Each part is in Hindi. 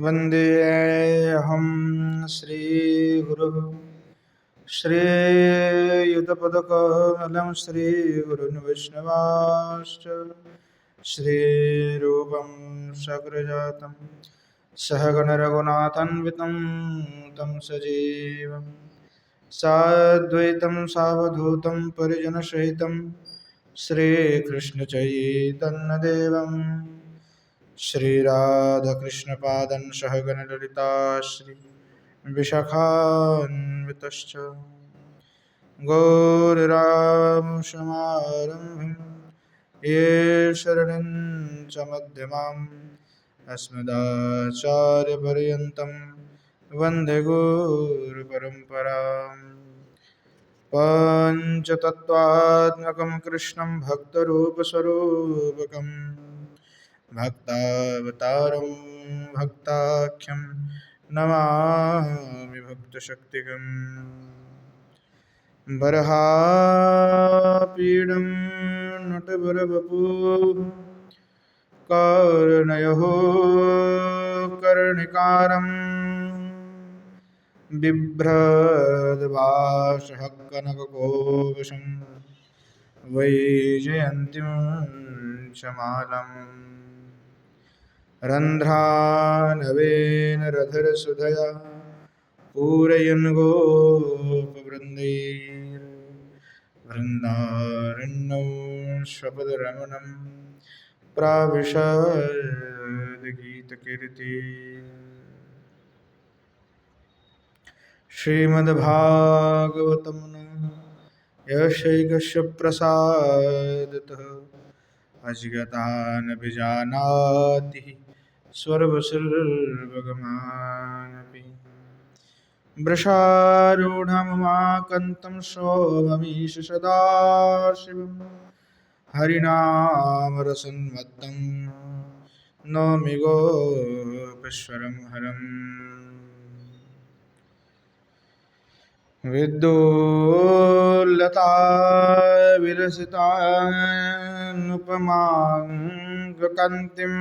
वन्देऽहं श्रीगुरुः श्रीयुतपदकमलं श्रीगुरुन् वैष्णवांश्च श्रीरूपं सग्रजातं सहगणरघुनाथान्वितं तं सजीवं साद्वैतं सावधूतं परिजनसहितं श्रीकृष्णचैतन्यदेवं श्रीराधाकृष्णपादं सहगणललिता श्री विशाखान्वितश्च गौररामसमारम्भं ये शरणं च मध्यमाम् अस्मदाचार्यपर्यन्तं वन्दे गुरुपरम्पराम् पञ्चतत्त्वात्मकं कृष्णं भक्तरूपस्वरूपकं भक्तावतारं भक्ताख्यं नमामि भक्तशक्तिगम् बर्हापीडं नटवरवपुः कर्णयोः कर्णिकारम् बिभ्रद्भाषः कनककोशं वैजयन्तीं च मालम् रन्ध्रानवेन रधिरसुधया पूरयन् गोपवृन्दैर्वृन्दारण्यं स्वपदरमणं प्राविशद्गीतकीर्ति श्रीमद्भागवतं यशैकस्य प्रसादतः अजिगतानभिजानाति स्वर्वसुर्वगमानपि वृषारूढममाकन्तं सोममीश सदाशिवं हरिनामरसन्मत्तं नौमि गोपीश्वरं हरम् विद्युल्लता विलसितानुपमाङ्गकान्तिं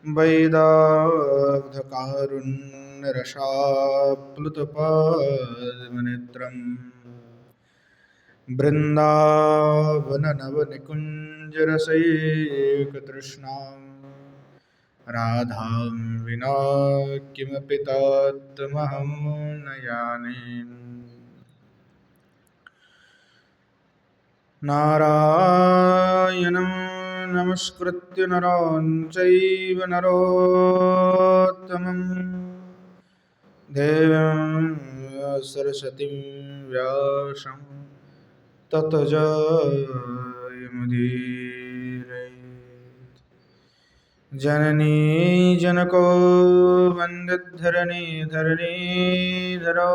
वैदाब्धकारुण्यरसाप्लुतपद्मनेत्रं बृन्दावननवनिकुञ्जरसैकतृष्णां राधां विना किमपि तत्त्वमहं न जाने। नारायणं नमस्कृत्य नरं चैव नरोत्तमं देवीं सरस्वतीं व्यासं ततो जयमुदीरयेत्। जननी जनको वन्दितधरणीधरणीधरो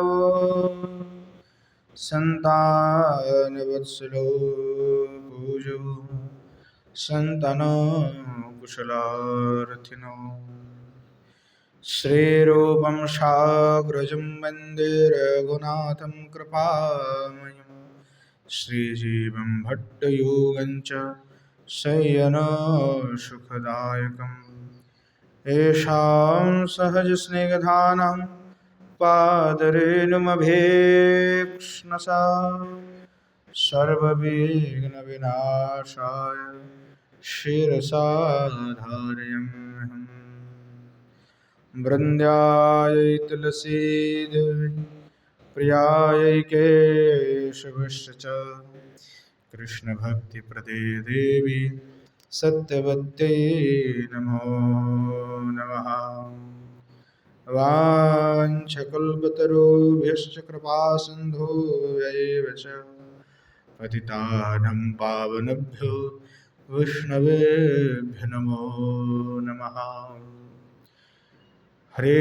सन्तानवत्सलो पूजो सन्तनो कुशलार्थिनो श्रीरूपं साग्रजं वन्दे रघुनाथं कृपामयं श्रीजीवं भट्टयोगं च शय्यनो सुखदायकम् येषां सहजस्निग्धानां पादरेणुमभीक्ष्णसा सर्वविघ्नविनाशाय शिरसा धारयाम्यहम्। वृन्द्यायै तुलसीदेवी प्रियायै केशवश्च च कृष्णभक्तिप्रदे देवी सत्यवत्यै नमो नमः। वाञ्छकल्पतरुभ्यश्च कृपासिन्धुभ्यैव च पतितानं पावनेभ्यो वैष्णवेभ्यो नमो नमः। हरे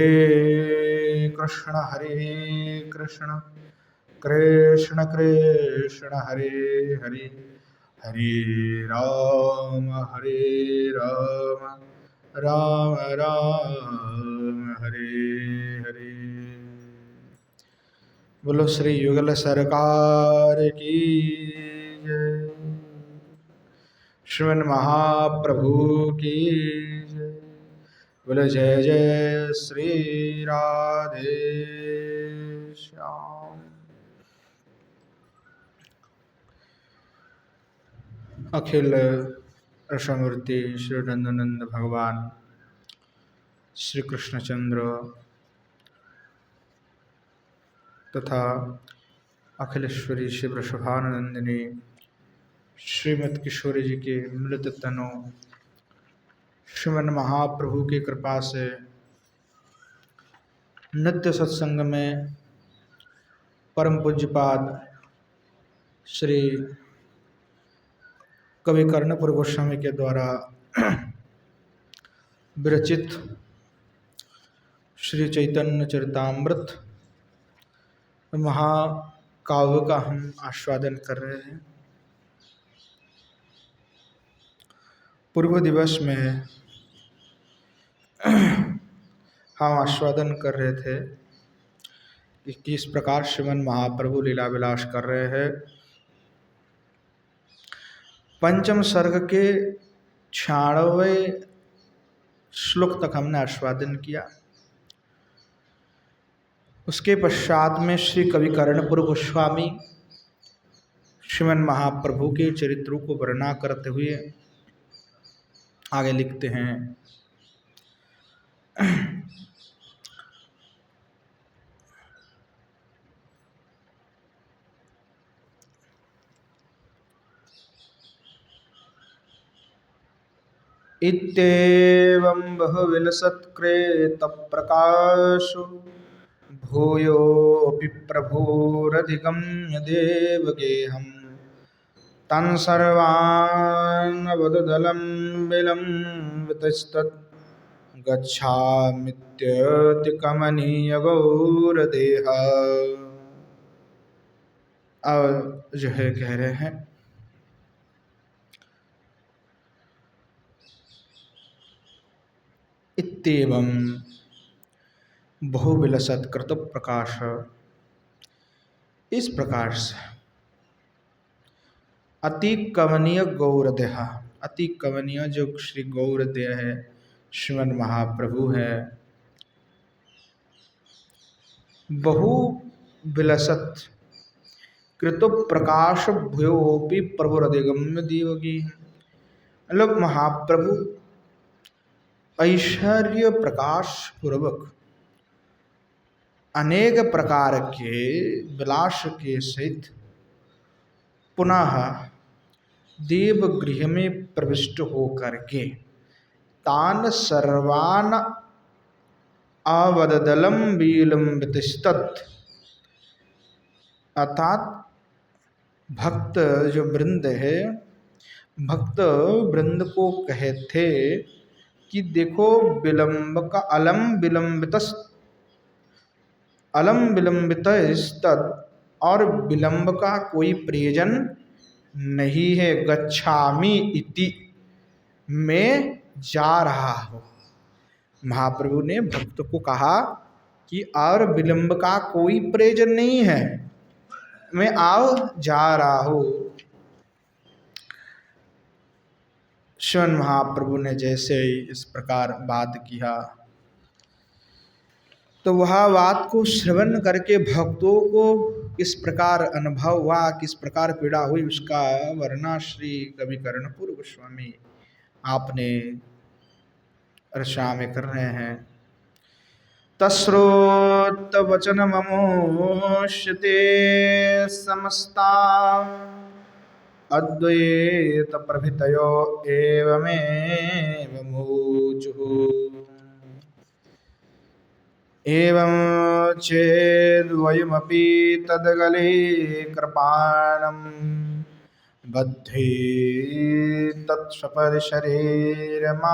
कृष्ण कृष्ण हरे हरे हरे राम राम राम हरे हरे। बोलो श्री युगल सरकार की जय। श्रीमन महाप्रभु की जय। बोले जय जय श्री राधे श्याम। अखिल रसमूर्ति श्री नंदनंद भगवान श्री कृष्णचंद्र तथा अखिलेश्वरी श्री वृषभानंदिनी श्रीमद किशोरी जी के मृत तनु श्रीमन महाप्रभु की कृपा से नित्य सत्संग में परम पूज्यपाद श्री कवि कर्णपुर गोस्वामी के द्वारा विरचित श्री चैतन्य चरितामृत महाकाव्य का हम आस्वादन कर रहे हैं। पूर्व दिवस में हम आस्वादन कर रहे थे कि किस प्रकार श्रीमन महाप्रभु लीला विलास कर रहे हैं। पंचम सर्ग के 96वें श्लोक तक हमने आस्वादन किया। उसके पश्चात में श्री कवि कर्णपुर गोस्वामी श्रीमन महाप्रभु के चरित्रों को वर्णना करते हुए आगे लिखते हैं। इत्येवं बहुविलसत्कृत प्रकाशो भूयोऽपि प्रभुरधिगम्य देवगेहं तान् सर्वान् अवददलं विलम्बितस्तत् गच्छामित्यतिकमनीय गौरदेह। अब जो है कह रहे हैं इत्येवं बहुविलसत्कृत प्रकाश, इस प्रकार से अति कमनीय गौरदेह, अति कमनीय जो श्री गौरदेह है श्रीमन महाप्रभु है, बहु विलसत कृत प्रकाश भूयोपि प्रभुरधिगम्य देवगी। मतलब महाप्रभु ऐश्वर्य प्रकाश पूर्वक अनेक प्रकार के विलास के सहित पुनः देवगृह में प्रविष्ट होकर के तान सर्वान अवददलम विलंबितस्तत्, अर्थात भक्त जो वृंद है, भक्त वृंद को कहे थे कि देखो विलंब का अलम विलंबितस्तद, और विलंब का कोई प्रयोजन नहीं है। गच्छामि इति, मैं जा रहा हूँ। महाप्रभु ने भक्त को कहा कि और विलंब का कोई प्रयोजन नहीं है, मैं जा रहा हूँ। श्रीमन महाप्रभु ने जैसे ही इस प्रकार बात किया तो वह बात को श्रवण करके भक्तों को किस प्रकार अनुभव हुआ, किस प्रकार पीड़ा हुई, उसका वर्णना श्री कवि कर्णपुर गोस्वामी आपने रचना में कर रहे हैं। तस्रोत वचन ममोष्यते समस्ता अद्वैत प्रभृतयो एवमेव मूचुः। एवं चेद्वयमपि तद्गले कृपाणं बद्धे तत्सपदि शरीरमाजहीम।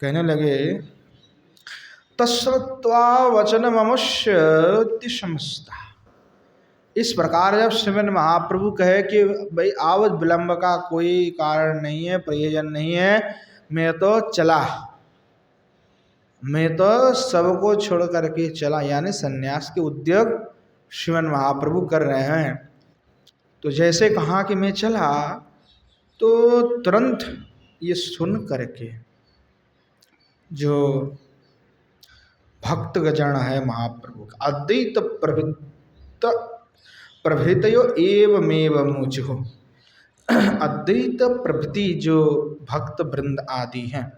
कहने लगे तस्वत्वा वचन ममुष्यति समस्ता। इस प्रकार जब श्रीमन महाप्रभु कहे कि भाई आवत विलंब का कोई कारण नहीं है, प्रयोजन नहीं है, मैं तो चला, मैं तो सबको छोड़ करके चला, यानी सन्यास के उद्योग श्रीमन महाप्रभु कर रहे हैं। तो जैसे कहा कि मैं चला तो तुरंत ये सुन करके जो भक्त गजन है महाप्रभु का, अद्वैत प्रभृतयो एवमेव मुझो, अद्वैत प्रभृति जो भक्त वृंद आदि हैं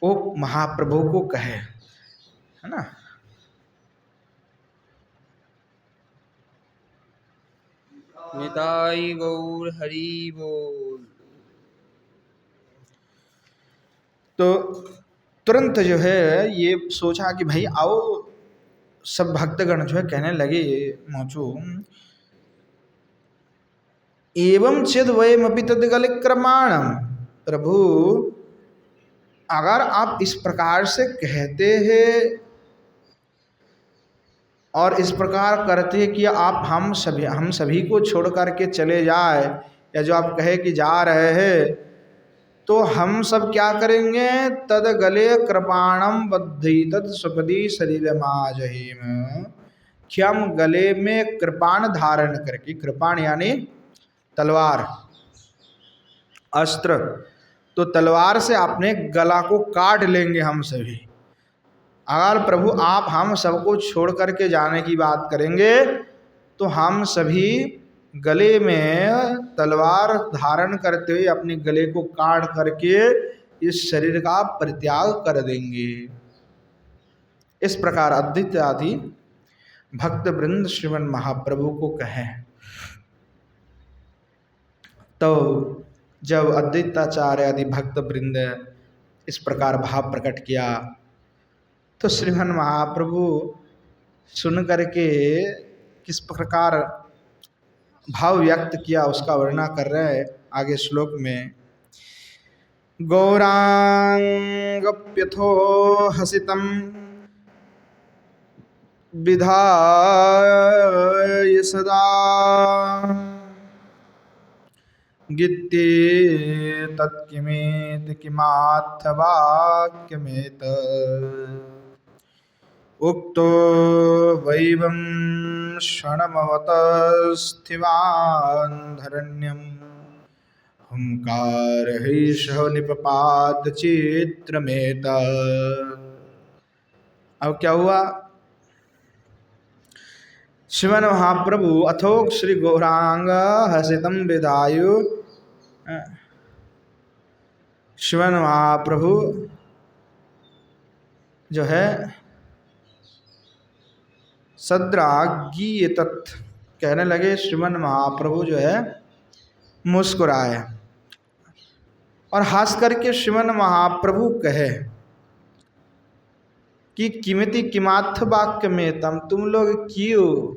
वो महाप्रभु को कहे, है ना। निताई गौर हरि बोल। तो तुरंत जो है ये सोचा कि भाई आओ, सब भक्तगण जो है कहने लगे मौचू एवं चेद वयमपि तद्गले क्रमाणम, प्रभु अगर आप इस प्रकार से कहते हैं और इस प्रकार करते हैं कि आप हम सभी को छोड़ करके चले जाए, या जो आप कहे कि जा रहे हैं, तो हम सब क्या करेंगे, तद गले कृपाणम बद्धि तद सुपदी शरीर माजहिम, कि हम गले में कृपाण धारण करके, कृपाण यानी तलवार, अस्त्र, तो तलवार से अपने गला को काट लेंगे हम सभी। अगर प्रभु आप हम सबको छोड़ करके जाने की बात करेंगे तो हम सभी गले में तलवार धारण करते हुए अपने गले को काट करके इस शरीर का परित्याग कर देंगे। इस प्रकार अद्वैत आदि भक्त वृंद श्रीमन महाप्रभु को कहे। तो जब अद्वैताचार्य आदि भक्त वृंद इस प्रकार भाव प्रकट किया तो श्रीमन महाप्रभु सुन करके किस प्रकार भाव व्यक्त किया उसका वर्णन कर रहे हैं आगे श्लोक में। गौरांगप्यथो हसितम विधाय सदा गीते तत्किमेत किमाथ वाक्यमेत उक्तो वैवं क्षणमवतस्थिवान्धरण्यं हुंकारैषः निपपात चित्रमेत। अब क्या हुआ, श्रीमन महाप्रभु अथोक श्री गौरांग हसितम विदायु, श्रीमन महाप्रभु जो है सद्रा गीयत कहने लगे, श्रीमन महाप्रभु जो है मुस्कुराए और हंस करके श्रीमन महाप्रभु कहे कि किमिति किमाथ वाक्य में तुम लोग क्यों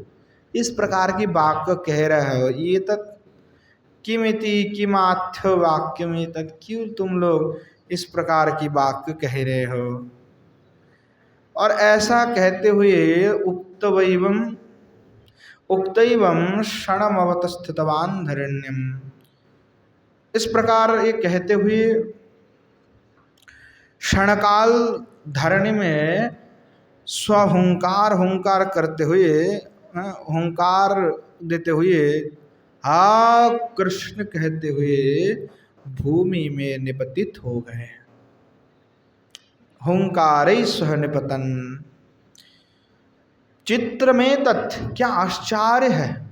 इस प्रकार की वाक्य कह रहे हो, ये तत् किमिति किमाथ वाक्य में तत्, क्यों तुम लोग इस प्रकार की वाक्य कह रहे हो। और ऐसा कहते हुए उक्तैवं क्षणमवत स्थितवान धरण्यम, इस प्रकार ये कहते हुए क्षणकाल धरणी में स्वहुंकार हुंकार करते हुए, हुंकार देते हुए, हा कृष्ण कहते हुए भूमि में निपतित हो गए। हुंकारै सह निपतन, चित्र में तत्, क्या आश्चर्य है,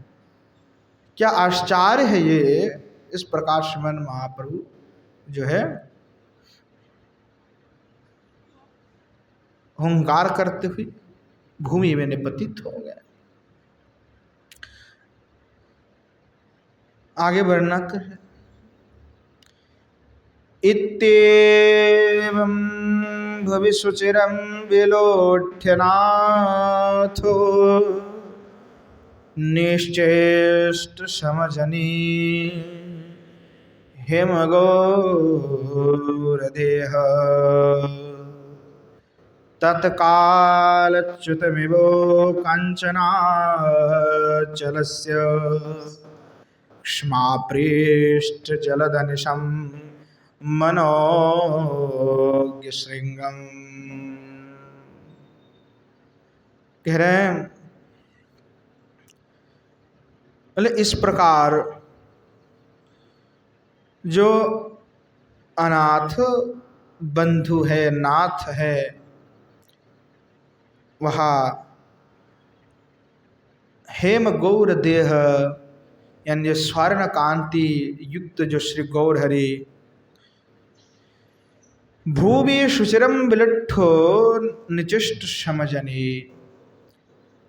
क्या आश्चर्य है ये। इस प्रकार श्रीमन महाप्रभु जो है हुंकार करते हुए भूमि में निपतित हो गए। आगे वर्णना कर, इत्येवं भविष्यचिरं विलोठ्यनाथो निश्चेष्ट समजनी हेमगौरदेह तत्कालच्युतमिवो काञ्चनाचलस्य क्ष्माप्रेष्ठ जलदनिशं मनोज्ञ श्रृंगम। कह रहे हैं बोले इस प्रकार जो अनाथ बंधु है, नाथ है, वह हेम गौर देह यानी स्वर्ण कांति युक्त जो श्री गौर हरि भूवि सुचिरम विलट्ठो निचिष्ट समझनी,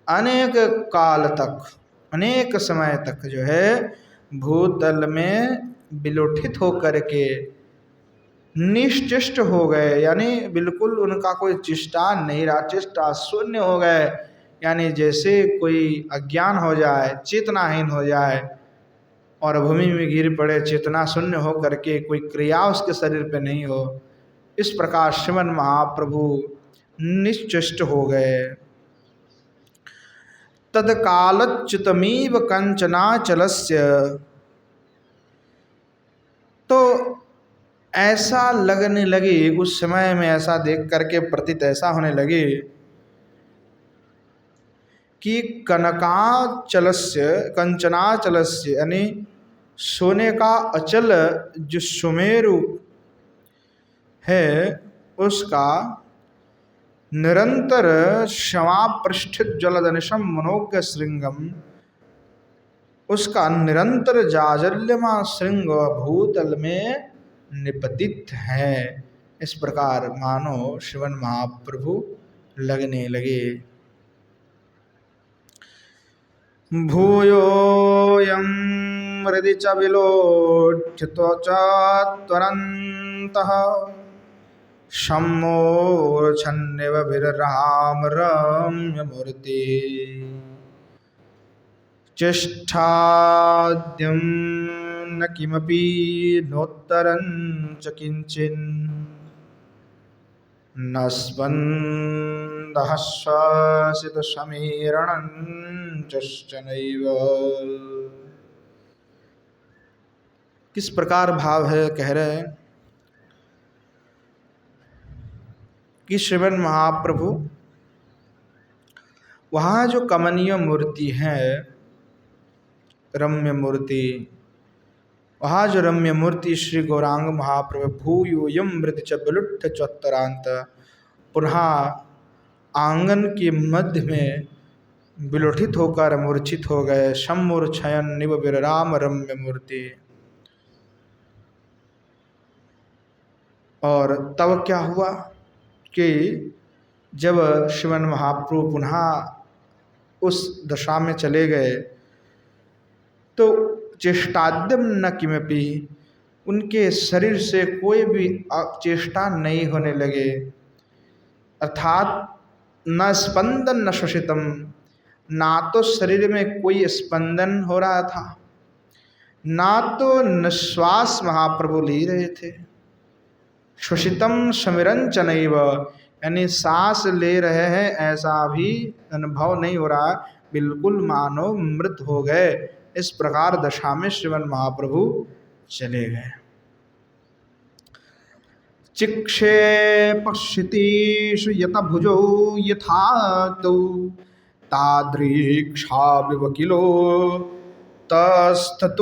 अनेक काल तक, अनेक समय तक जो है भूतल में विलोठित होकर के निश्चेष्ट हो गए, यानी बिल्कुल उनका कोई चेष्टा नहीं रहा, चेष्टा शून्य हो गए, यानी जैसे कोई अज्ञान हो जाए, चेतनाहीन हो जाए और भूमि में गिर पड़े, चेतना शून्य हो करके कोई क्रिया उसके शरीर पे नहीं हो, इस प्रकार श्रीमन महाप्रभु निश्चेष्ट हो गए। तत्कालच्युतमीव कंचनाचलस्य, तो ऐसा लगने लगी, उस समय में ऐसा देख करके प्रतीत ऐसा होने लगे कि कनकाचलस्य, कंचनाचलस्य यानी सोने का अचल जो सुमेरु है उसका निरंतर क्षमापृष्ठित जलदनिशम मनोज्ञ श्रृंगम, उसका निरंतर जाजल्यमान श्रृंग भूतल में निपतित है। इस प्रकार मानो श्रीमन महाप्रभु लगने लगे। भूयोऽयं हृदि च विलोठितो च त्वरन्तः सम्मोर्च्छन्निव विरराम रम्यमूर्ति, चेष्टाद्यं न किमपि नोत्तरं च किंचिन्, न स्पन्दः श्वसितसमीरणं चश्चनैव। किस प्रकार भाव है, कह रहे हैं कि श्रीमन महाप्रभु वहाँ जो कमनीय मूर्ति है, रम्य मूर्ति, वहाँ जो रम्य मूर्ति श्री गौरांग महाप्रभु भूयोऽयं मृत च विलुट्ठ चोत्तरांत, पुनः आंगन के मध्य में विलोठित होकर मूर्छित हो गए। सम्मूर्छयन निव विरराम रम्य मूर्ति। और तब क्या हुआ कि जब श्रीमन महाप्रभु पुनः उस दशा में चले गए तो चेष्टाद्यम न किमपि, उनके शरीर से कोई भी चेष्टा नहीं होने लगे, अर्थात न स्पंदन न श्वसितम, ना तो शरीर में कोई स्पंदन हो रहा था, ना तो निश्वास महाप्रभु ले रहे थे, श्वसितम समिरंचनैव यानी सांस ले रहे हैं ऐसा भी अनुभव नहीं हो रहा, बिल्कुल मानो मृत हो गए। इस प्रकार दशा में श्रीमन महाप्रभु चले गए। चिक्षेपश्चितीषु यत भुजौ यथा तौ तादृक्षा विवकिलो तस्थतोश्चिराय,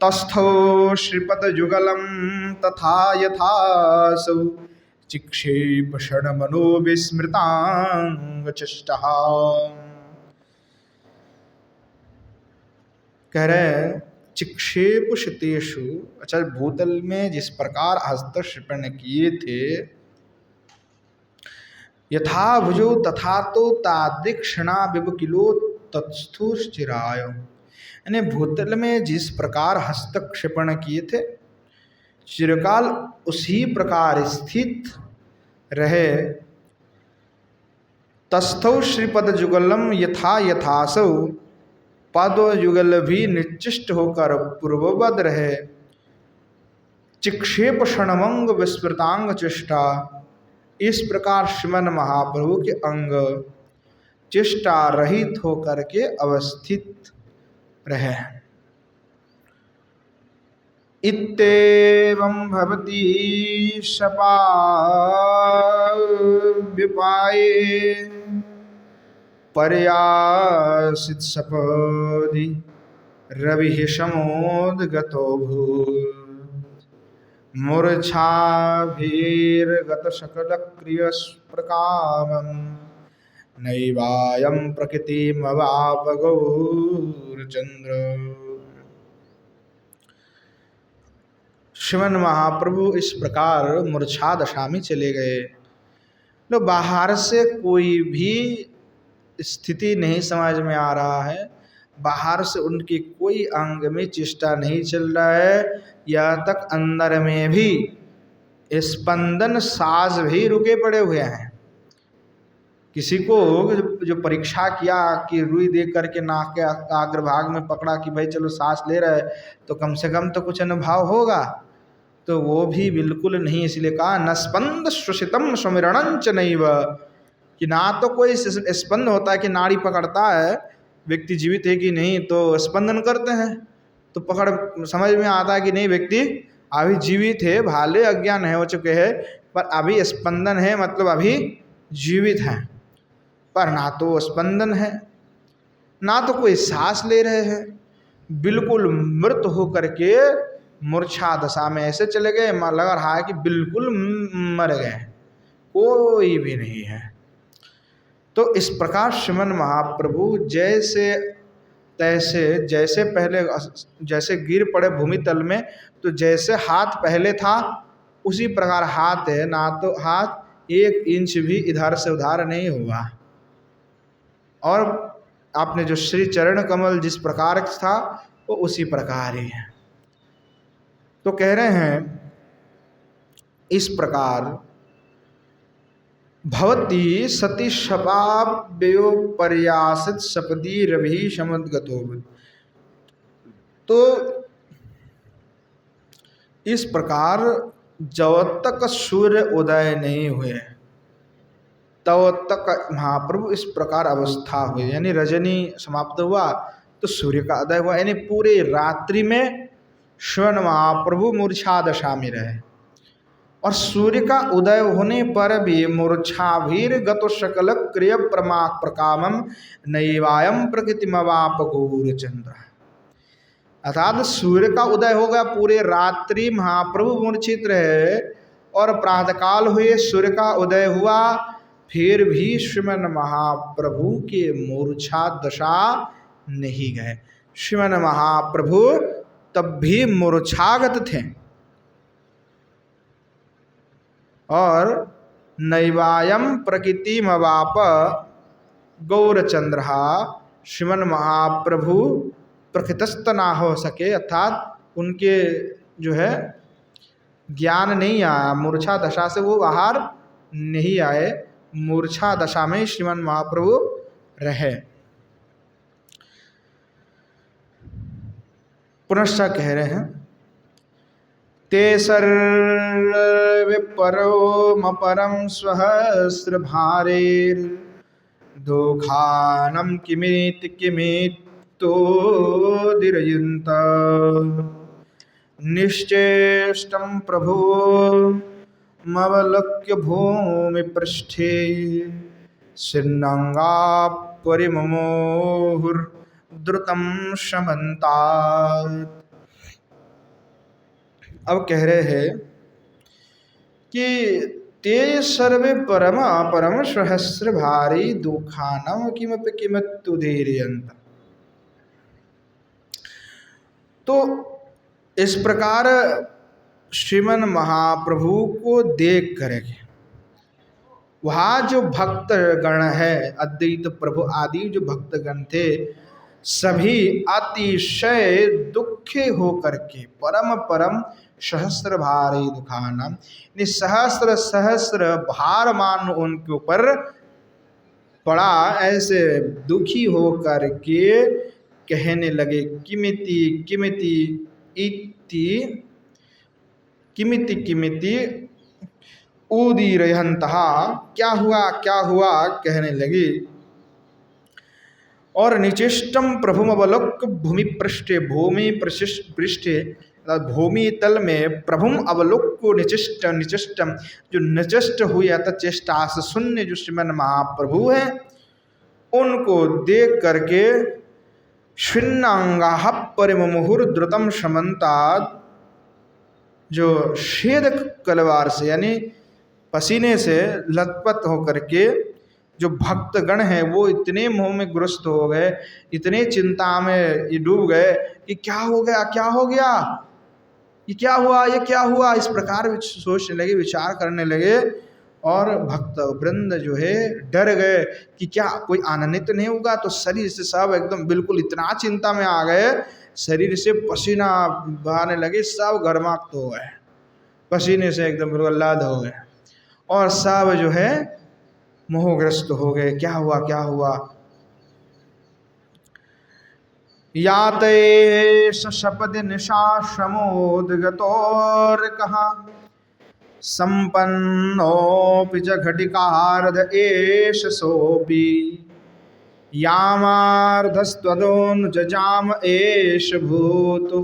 तस्थौ श्रीपदयुगलं तथा यथासौ चिक्षेप क्षणमनो विस्मृतांगचेष्टः। कह रहे हैं चिक्षेप क्षितेषु, अच्छा भूतल में जिस प्रकार हस्तक्षेपण किए थे, यथा भुजो तथा तो तादृक्षणा विवकिलो तत्स्थुश्चिराय, यानी भूतल में जिस प्रकार हस्तक्षेपण किए थे चिरकाल उसी प्रकार स्थित रहे। तस्थौ श्रीपद जुगलम यथा यथासौ, पद युगल भी निश्चिष्ट होकर पूर्ववद रहे। चिक्षेप क्षणमंग विस्मृतांग चेष्टा, इस प्रकार श्रीमन महाप्रभु के अंग चेष्टा रहित होकर के अवस्थित रहे। इत्येवं भवति शपा विपाये पर्यासित सपदि रवि समोदगतो भूत्। मूर्छाभिर्गत सकलक्रियस्प्रकामं नैवायं प्रकृतिमवाप गौरचंद्र। श्रीमन महाप्रभु इस प्रकार मूर्छा दशा में चले गए। तो बाहर से कोई भी स्थिति नहीं समझ में आ रहा है, बाहर से उनकी कोई अंग में चेष्टा नहीं चल रहा है, यह तक अंदर में भी स्पंदन साज भी रुके पड़े हुए हैं। किसी को जो परीक्षा किया कि रुई दे करके नाक के अग्रभाग में पकड़ा कि भाई चलो सांस ले रहा है तो कम से कम तो कुछ अनुभव होगा, तो वो भी बिल्कुल नहीं। इसलिए कहा न स्पंद श्वसितम सुमिरणंच नैव, कि ना तो कोई स्पंद होता है कि नाड़ी पकड़ता है व्यक्ति जीवित है कि नहीं, तो स्पंदन करते हैं तो पकड़ समझ में आता है कि नहीं व्यक्ति अभी जीवित है, भाले अज्ञान है हो चुके हैं पर अभी स्पंदन है, मतलब अभी जीवित हैं। पर ना तो स्पंदन है ना तो कोई सांस ले रहे हैं, बिल्कुल मृत होकर के मूर्छा दशा में ऐसे चले गए, लग रहा है कि बिल्कुल मर गए, कोई भी नहीं है। तो इस प्रकार श्रीमन महाप्रभु जैसे तैसे, जैसे पहले जैसे गिर पड़े भूमि तल में तो जैसे हाथ पहले था उसी प्रकार हाथ है, ना तो हाथ 1 इंच भी इधर से उधर नहीं हुआ। और आपने जो श्री चरण कमल जिस प्रकार था वो उसी प्रकार ही है। तो कह रहे हैं इस प्रकार भवती सती शपाव्ययो पर्यासित सपदी रवि समुद्गतो। तो इस प्रकार जब तक सूर्य उदय नहीं हुए तब तक महाप्रभु इस प्रकार अवस्था हुई, यानी रजनी समाप्त हुआ तो सूर्य का उदय हुआ, यानी पूरे रात्रि में श्रीमन महाप्रभु मूर्छा दशा में रहे। और सूर्य का उदय होने पर भी मूर्छाभीर गतो सकल क्रिय प्रकामम नैवायम प्रकृतिमवाप गौरचंद्र। अर्थात सूर्य का उदय हो गया, पूरे रात्रि महाप्रभु मूर्छित रहे और प्रातःकाल हुए सूर्य का उदय हुआ, फिर भी श्रीमन महाप्रभु के मूर्छा दशा नहीं गए। श्रीमन महाप्रभु तब भी मूर्छागत थे और नैवायम प्रकृतिमवाप गौरचंद्र। श्रीमन महाप्रभु प्रकृतस्थ ना हो सके, अर्थात उनके जो है ज्ञान नहीं आया, मूर्छा दशा से वो बाहर नहीं आए, मूर्छा दशा में श्रीमन महाप्रभु रहे। पुनश्च कह रहे हैं ते सर्वे परोमपरं स्वहस्र भारेर दुखानं किमिति किमितो दिरयन्त निश्चेष्टं प्रभो मवलोक्य भूमि पृष्ठे सिन्नंगा परिममोहुर्द्रुतं शमन्तात्। अब कह रहे हैं कि ते सर्वे परम परम सहस्र भारी दुखानम किमपि किमत्तुदीर्यन्त। तो इस प्रकार श्रीमन महाप्रभु को देख करके वहाँ जो भक्त गण है, अद्वैत प्रभु आदि जो भक्तगण थे, सभी अतिशय दुखे होकर के परम परम सहस्र भारी दुखाना, सहस्र सहस्र भार मान उनके ऊपर पड़ा, ऐसे दुखी होकर के कहने लगे किमिति किमिति इति किमिति किमिति उदीरयन्तः, क्या हुआ कहने लगे। और निचिष्टम प्रभुमवलोक्य भूमि पृष्ठे, भूमि पृष्ठे भूमि तल में प्रभुम अवलोक्य निचिष्टम जो निचिष्ट हुई अतः चेष्टा से शून्य जो श्रीमन महाप्रभु हैं उनको देख करके छिन्नांगाः परिममुहुर्द्रुतं शमन्तात्, जो श्वेत कलवार से यानी पसीने से लथपथ होकर के जो भक्तगण हैं वो इतने मोह में ग्रस्त हो गए, इतने चिंता में ये डूब गए कि क्या हो गया, क्या हो गया, ये क्या हुआ, ये क्या हुआ, इस प्रकार सोचने लगे, विचार करने लगे। और भक्त वृंद जो है डर गए कि क्या कोई आनंदित नहीं होगा। तो शरीर से सब एकदम बिल्कुल इतना चिंता में आ गए, शरीर से पसीना बहाने लगे, सब गर्माक्त हो गए, पसीने से एकदम बिल्कुल लाद हो गए और सब जो है मोहग्रस्त हो गए। क्या हुआ, क्या हुआ। याते सपद निशाश्रमोदगतोर कहा संपन्नोऽपि च घटिकार्ध एष सोऽपि यामार्धस्त्वदोनुजजाम एष भूतो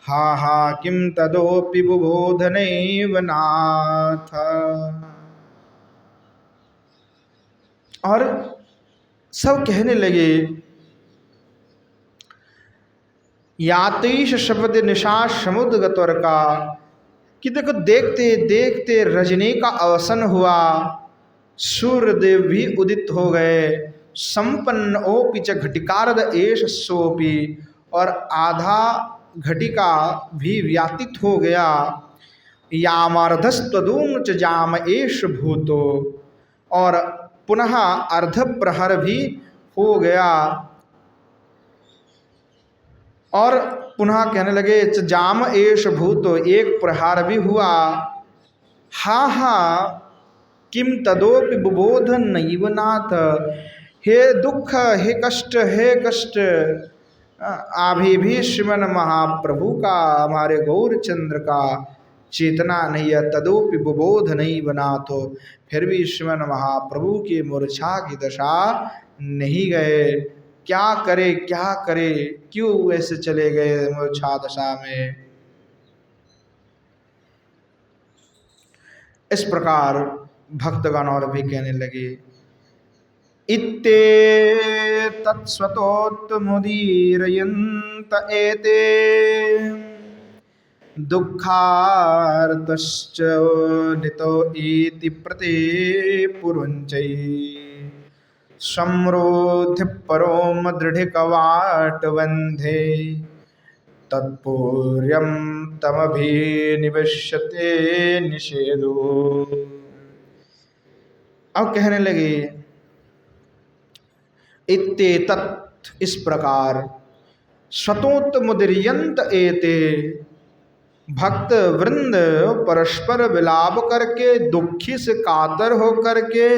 हा हा किं तदोऽपि बुबोधनैव नाथ। और सब कहने लगे यातीश शब्द निशा समुद्र गतवर का कि देखो देखते देखते रजनी का अवसन हुआ, सूर्यदेव भी उदित हो गए, संपन्न ओपिच घटिकारद एष सोपी और आधा घटिका भी व्यातीत हो गया, यामार्धस्तदून च जाम एष भूतो और पुनः अर्ध प्रहर भी हो गया। और पुनः कहने लगे जाम एष भूतो एक प्रहार भी हुआ, हा हा किम तदोपि बुबोध नैव नाथ। हे दुख, हे कष्ट, हे कष्ट अभी भी श्रीमन महाप्रभु का, हमारे गौरचंद्र का चेतना नहीं है, तदोपि बुबोध नैव नाथ, फिर भी श्रीमन महाप्रभु की मूर्छा की दशा नहीं गए। क्या करे, क्या करे, क्यों ऐसे चले गए मूर्छा दशा में। इस प्रकार भक्तगण और भी कहने लगे इत्ते तत्स्वतोत्मुदीरयन्त एते दुःखार्तश्च नितो इति प्रति पुरुञ्चै समरोध परोम दृढ़ कवाट बंधे तत्पूर्यम तमभिनिवेश्यते निषेधो। अब कहने लगे इत्ते तत् इस प्रकार स्वतोत्मुदीरयन्त एते भक्त वृंद परस्पर विलाप करके दुखी से कातर हो करके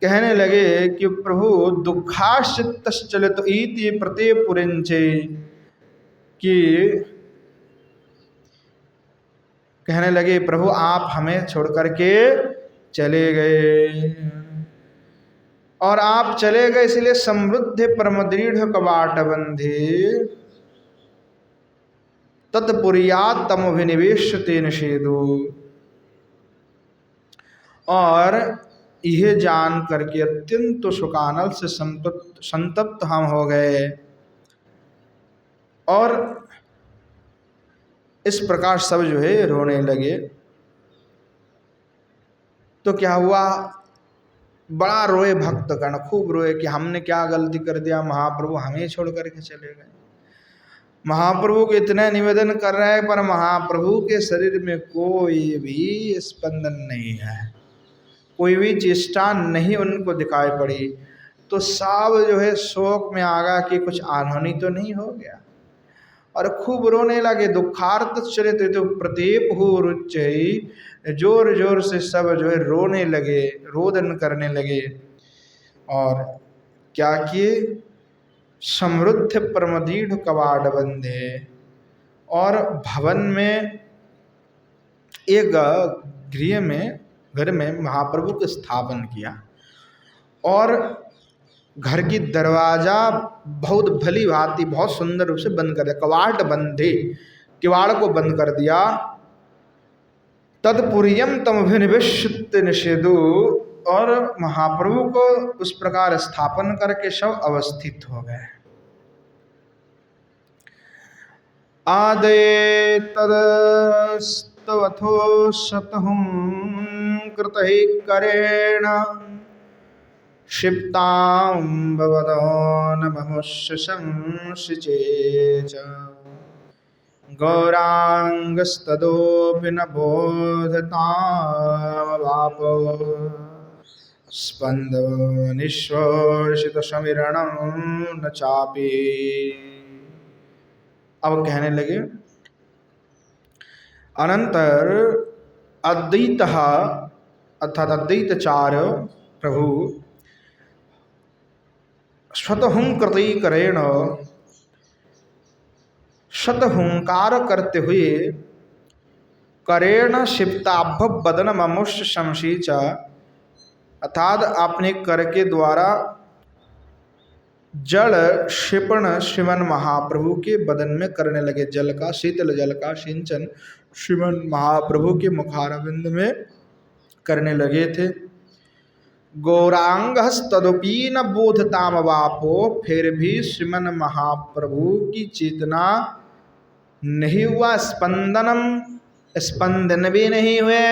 कहने लगे कि प्रभु दुखाश्चित्तश्चलित इति प्रति पुरिंचे कि कहने लगे प्रभु आप हमें छोड़ करके चले गए और आप चले गए इसलिए समृद्ध परमदृढ़ कवाट बंधे तत्पुर्यात् तमभिनिवेश्यते निषेधो। और यह जान करके अत्यंत शोकानल से संतप्त हम हो गए और इस प्रकार सब जो है रोने लगे। तो क्या हुआ, बड़ा रोए भक्तगण, खूब रोए कि हमने क्या गलती कर दिया, महाप्रभु हमें छोड़ करके चले गए। महाप्रभु को इतना निवेदन कर रहे हैं पर महाप्रभु के शरीर में कोई भी स्पंदन नहीं है, कोई भी चेष्टा नहीं उनको दिखाई पड़ी। तो सब जो है शोक में आ गया कि कुछ अनहोनी तो नहीं हो गया और खूब रोने लगे। दुखार्त चरित तो प्रतीप हो रुचि, जोर जोर से सब जो है रोने लगे, रोदन करने लगे। और क्या किए, समृद्ध परमदीढ़ कवाड़ बंधे और भवन में एक गृह में घर में महाप्रभु को स्थापन किया और घर की दरवाजा बहुत भली भांति बहुत सुंदर रूप से बंद कर दिया, कवाट बंधे, किवाड़ को बंद कर दिया। तत्पुर्यम तमभिनिवेश्यत निषेधो और महाप्रभु को उस प्रकार स्थापन करके सब अवस्थित हो गए। आदे तदस्तवथो शतहुं कृतैः करेण क्षिप्तां भवतो नममुष्यशंसिचे च गौराङ्गस्तदोऽपि न बोधतामवापो स्पन्दो निःश्वासितसमिरणं न चापि। अब कहने लगे अनंतर अद्वैत अर्थात अद्वैतचार्य प्रभु स्वतहुंकृतैकरेण शतहुंकार करते हुए करेण क्षिप्ताभ बदन ममुष्य शमशीच अर्थात अपने कर के द्वारा जल क्षिपण श्रीमन महाप्रभु के बदन में करने लगे। जल का शीतल जल का सिंचन श्रीमन महाप्रभु के मुखारविंद में करने लगे थे। गौरांग तदुपि न बोधताम वापो फिर भी श्रीमन महाप्रभु की चेतना नहीं हुआ, स्पंदन भी नहीं हुए।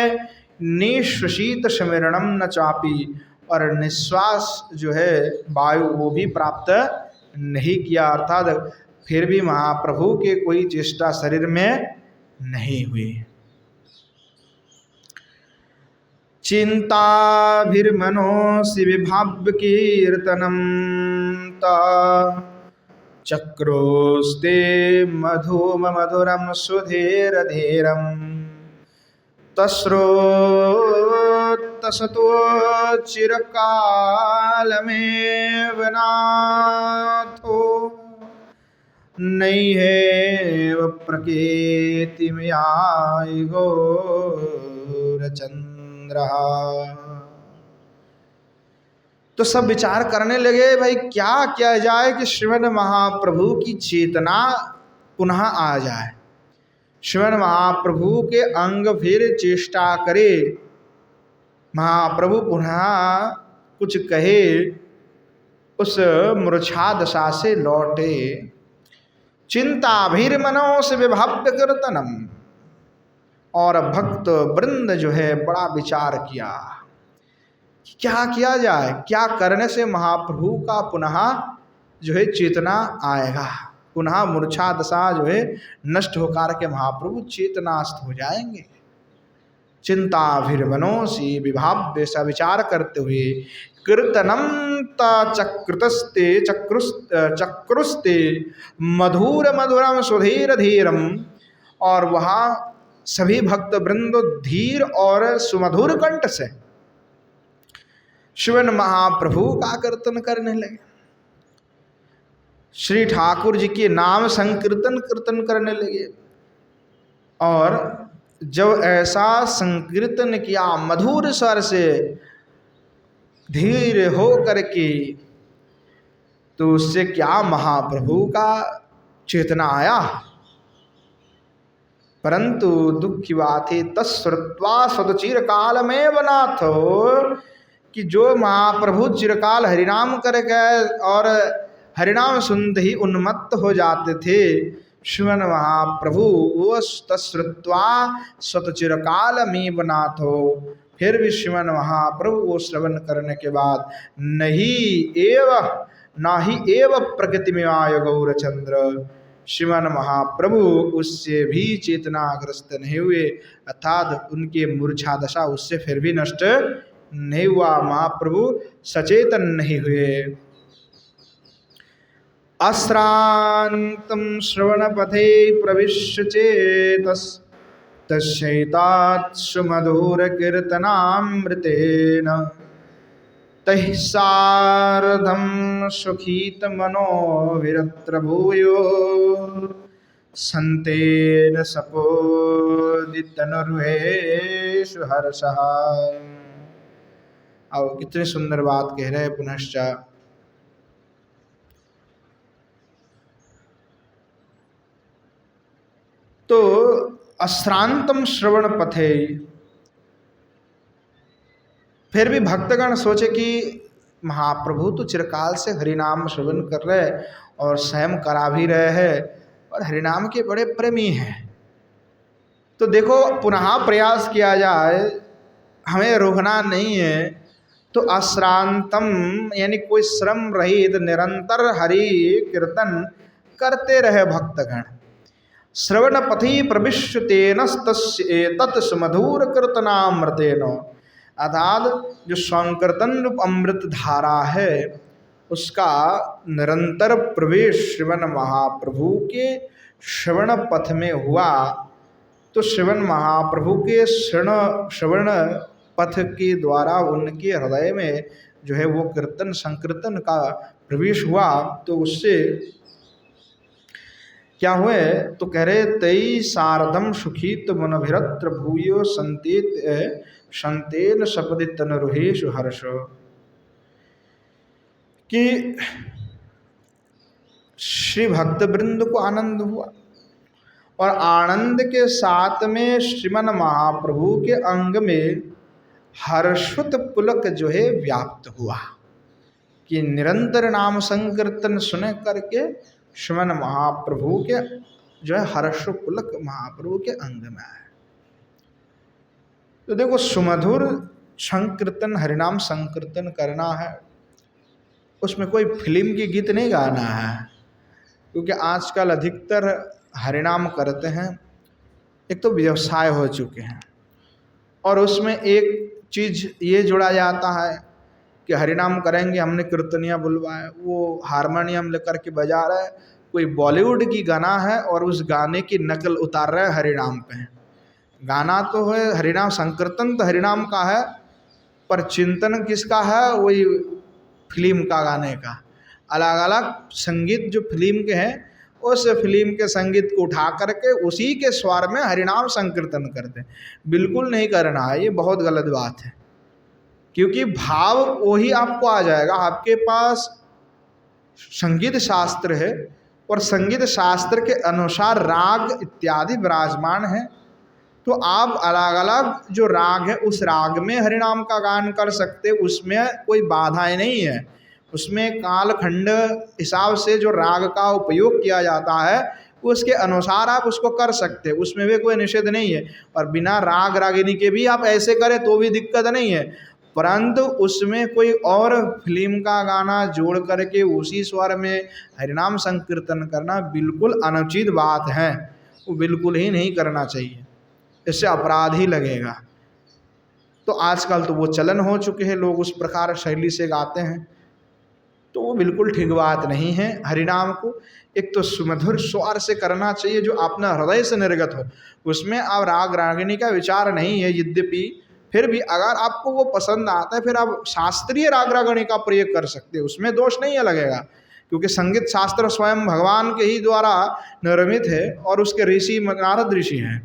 निश्वसित स्मरणम न चापी और निश्वास जो है वायु वो भी प्राप्त नहीं किया, अर्थात फिर भी महाप्रभु के कोई चेष्टा शरीर में नहीं हुई। चिंताभिर्मनोसि विभाव्य कीर्तनम चक्रोस्ते मधुम मधुरम सुधीरधीरम तस्रोत्तसतो चिरकालमेव नाथो नैहेव प्रकृतिमयाय गौरचंद्रः। तो सब विचार करने लगे भाई क्या किया जाए कि श्रीमन महाप्रभु की चेतना पुनः आ जाए, श्रीमन महाप्रभु के अंग फिर चेष्टा करे, महाप्रभु पुनः कुछ कहे, उस मूर्छा दशा से लौटे। चिंताभिर्मनो से विभाव्य कीर्तनम, और भक्त वृंद जो है बड़ा विचार किया क्या किया जाए, क्या करने से महाप्रभु का पुनः जो है चेतना आएगा, पुनः मूर्छा दशा जो है नष्ट होकर के महाप्रभु चेतनास्थ हो जाएंगे। चिंताभिर्मनोसि विभाव्य सा विचार करते हुए कीर्तनम चक्रुस्ते चक्रुस्ते मधुर मधुरम सुधीर धीरम, और वहाँ सभी भक्त वृंद धीर और सुमधुर कंठ से श्रीमन महाप्रभु का कीर्तन करने लगे, श्री ठाकुर जी के नाम संकीर्तन कीर्तन करने लगे। और जब ऐसा संकीर्तन किया मधुर स्वर से धीर हो करके, तो उससे क्या महाप्रभु का चेतना आया। परंतु दुख की बात है तत्श्रुत्वा सदचिरकाल में बनाथो, कि जो महाप्रभु चिरकाल हरिनाम कर गए और हरिनाम सुनते ही उन्मत्त हो जाते थे, श्रीमन महाप्रभु वो तत्श्रुत्वा सतचिरकाल में बनाथो, फिर भी श्रीमन महाप्रभु वो श्रवण करने के बाद नाही एव प्रकृति में आय गौरचंद्र, श्रीमन महाप्रभु उससे भी चेतनाग्रस्त नहीं हुए, अर्थात उनके मूर्छा दशा उससे फिर भी नष्ट नहीं हुआ, महाप्रभु सचेतन नहीं हुए। अश्रांतं श्रवणपथे प्रविश्य चेतस तस्यैतात् सुमधुर कीर्तनामृतेन तैः सार्धं सुखीत मनोभिरत्र भूयो संतेन सपोदितनुर्वेषु हर्षः। अब कितनी सुंदर बात कह रहे हैं पुनश्च। तो अश्रांतम श्रवण पथे, फिर भी भक्तगण सोचे कि महाप्रभु तो चिरकाल से हरिनाम श्रवण कर रहे और स्वयं करा भी रहे हैं, और हरिनाम के बड़े प्रेमी हैं। तो देखो पुनः प्रयास किया जाए, हमें रुकना नहीं है। तो अश्रांतम यानी कोई श्रम रहित निरंतर हरि कीर्तन करते रहे भक्तगण। श्रवण पथि प्रविश्य तेनस्तत् सुमधुर कीर्तनामृतेन, अर्थात जो संकीर्तन रूप अमृत धारा है उसका निरंतर प्रवेश श्रवण महाप्रभु के श्रवण पथ में हुआ। तो श्रवण महाप्रभु के श्रवण पथ के द्वारा उनके हृदय में जो है वो कीर्तन संकीर्तन का प्रवेश हुआ। तो उससे क्या हुए, तो कह रहे तई सारदम सुखित मनभिरत्र भूयो संतेत संतेन सपदि तनरुहेशु हर्ष, कि श्री भक्त वृंद को आनंद हुआ और आनंद के साथ में श्रीमन महाप्रभु के अंग में हर्षुत पुलक जो है व्याप्त हुआ, कि निरंतर नाम संकीर्तन सुने करके श्रीमन महाप्रभु के जो है हर्ष पुलक महाप्रभु के अंग में आए। तो देखो सुमधुर संकीर्तन हरिनाम संकीर्तन करना है, उसमें कोई फिल्म की गीत नहीं गाना है, क्योंकि आजकल अधिकतर हरिनाम करते हैं, एक तो व्यवसाय हो चुके हैं, और उसमें एक चीज़ ये जोड़ा जाता है कि हरिनाम करेंगे, हमने कीर्तनिया बुलवाए, वो हारमोनियम लेकर के बजा रहा है, कोई बॉलीवुड की गाना है और उस गाने की नकल उतार रहे हैं हरिनाम पे। गाना तो है हरिनाम, संकीर्तन तो हरिनाम का है, पर चिंतन किसका है, वही फिल्म का गाने का। अलग अलग संगीत जो फिल्म के हैं, उस फिल्म के संगीत को उठा करके उसी के स्वर में हरिनाम संकीर्तन करते हैं। बिल्कुल नहीं करना है, ये बहुत गलत बात है, क्योंकि भाव वही आपको आ जाएगा। आपके पास संगीत शास्त्र है और संगीत शास्त्र के अनुसार राग इत्यादि विराजमान है, तो आप अलग अलग जो राग है उस राग में हरिनाम का गान कर सकते, उसमें कोई बाधाएं नहीं है। उसमें कालखंड हिसाब से जो राग का उपयोग किया जाता है उसके अनुसार आप उसको कर सकते, उसमें भी कोई निषेध नहीं है। और बिना राग रागिनी के भी आप ऐसे करें तो भी दिक्कत नहीं है, परंतु उसमें कोई और फिल्म का गाना जोड़ करके उसी स्वर में हरिनाम संकीर्तन करना बिल्कुल अनुचित बात है, वो बिल्कुल ही नहीं करना चाहिए, इससे अपराध ही लगेगा। तो आजकल तो वो चलन हो चुके हैं, लोग उस प्रकार शैली से गाते हैं, तो वो बिल्कुल ठीक बात नहीं है। हरिनाम को एक तो सुमधुर स्वर से करना चाहिए जो अपना हृदय से निर्गत हो, उसमें अब राग रागिनी का विचार नहीं है। यद्यपि फिर भी अगर आपको वो पसंद आता है, फिर आप शास्त्रीय राग रागिनी का प्रयोग कर सकते हैं, उसमें दोष नहीं है लगेगा, क्योंकि संगीत शास्त्र स्वयं भगवान के ही द्वारा निर्मित है और उसके ऋषि नारद ऋषि हैं।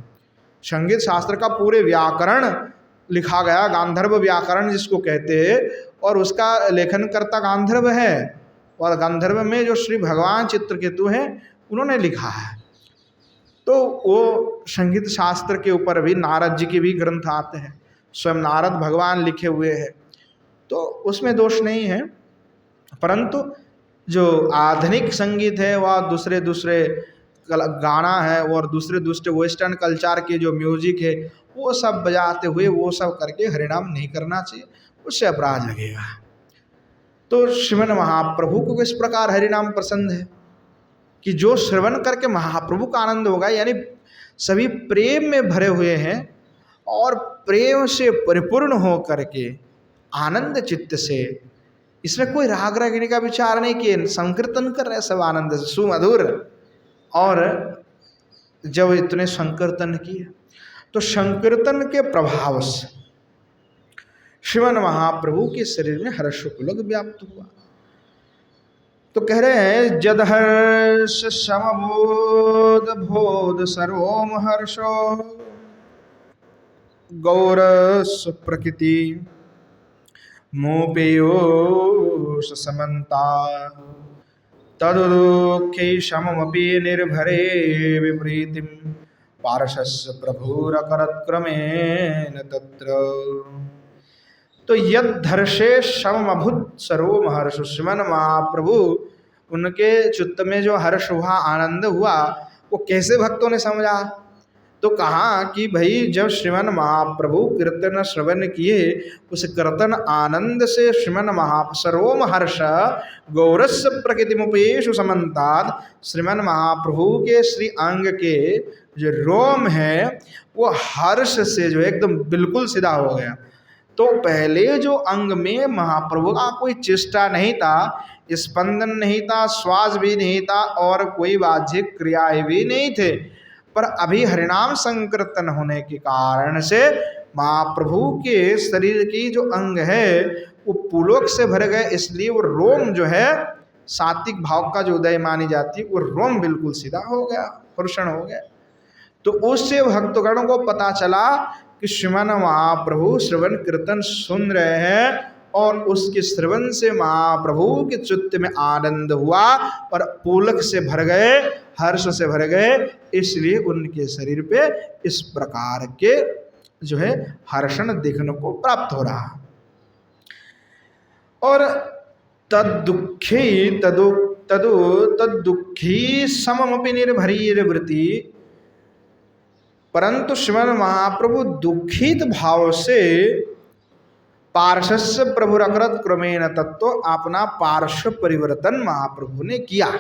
संगीत शास्त्र का पूरे व्याकरण लिखा गया, गांधर्व व्याकरण जिसको कहते हैं, और उसका लेखन करता गांधर्व है, और गांधर्व में जो श्री भगवान चित्रकेतु हैं उन्होंने लिखा है। तो वो संगीत शास्त्र के ऊपर भी नारद जी के भी ग्रंथ आते हैं, स्वयं नारद भगवान लिखे हुए हैं, तो उसमें दोष नहीं है। परंतु जो आधुनिक संगीत है वह दूसरे दूसरे गाना है और दूसरे दूसरे वेस्टर्न कल्चर के जो म्यूजिक है वो सब बजाते हुए वो सब करके हरिनाम नहीं करना चाहिए, उससे अपराध लगेगा। तो श्रीमन महाप्रभु को किस प्रकार हरिनाम पसंद है कि जो श्रवण करके महाप्रभु का आनंद होगा, यानी सभी प्रेम में भरे हुए हैं और प्रेम से परिपूर्ण हो करके आनंद चित्त से, इसमें कोई राग रागिनी का विचार नहीं किए, संकीर्तन कर रहे सब आनंद से सुमधुर। और जब इतने संकीर्तन किए तो संकीर्तन के प्रभाव से श्रीमन महाप्रभु के शरीर में हर्ष पुलक व्याप्त हुआ। तो कह रहे हैं जद हर्ष समबोध बोध सर्वोम हर्षो गौरस प्रकृति मोपेयोष समन्ता तदुखे सममपि निर्भरे विप्रीतिम पार्श्वस्य प्रभुरकरत्क्रमेण तत्र। तो यद्धर्षे सममभूत सर्वोम हर्ष, श्रीमन महाप्रभु उनके चित्त में जो हर्ष हुआ, आनंद हुआ, वो कैसे भक्तों ने समझा? तो कहा कि भाई जब श्रीमन महाप्रभु कीर्तन श्रवण किए, उस कीर्तन आनंद से श्रीमन सर्वोम हर्ष गौरस प्रकृति मुपेशु समन्ताद, श्रीमन महाप्रभु के श्री अंग के जो रोम है वो हर्ष से जो एकदम बिल्कुल सीधा हो गया। तो पहले जो अंग में महाप्रभु का कोई चेष्टा नहीं था, स्पंदन नहीं था, श्वास भी नहीं था और कोई बाह्यिक क्रियाएं भी नहीं थे, पर अभी हरिनाम संकीर्तन होने के कारण से महाप्रभु के शरीर की जो अंग है वो पुलोक से भर गए, इसलिए वो रोम जो है सात्विक भाव का जो उदय मानी जाती है वो रोम बिल्कुल सीधा हो गया, पुरुषण हो गया। तो उससे भक्तगणों को पता चला कि श्रीमन महाप्रभु श्रवण कीर्तन सुन रहे हैं और उसके श्रवण से महाप्रभु के चित्त में आनंद हुआ और पुलक से भर गए, हर्ष से भर गए, इसलिए उनके शरीर पे इस प्रकार के जो है हर्षण देखने को प्राप्त हो रहा। और तद्दुखी तद्दुखी सममपि निर्भरीर्वृत्ति, परंतु श्रीमन महाप्रभु दुखित भाव से पार्श्व प्रभु अकृत क्रमेण तत्व अपना पार्श्व परिवर्तन महाप्रभु ने किया।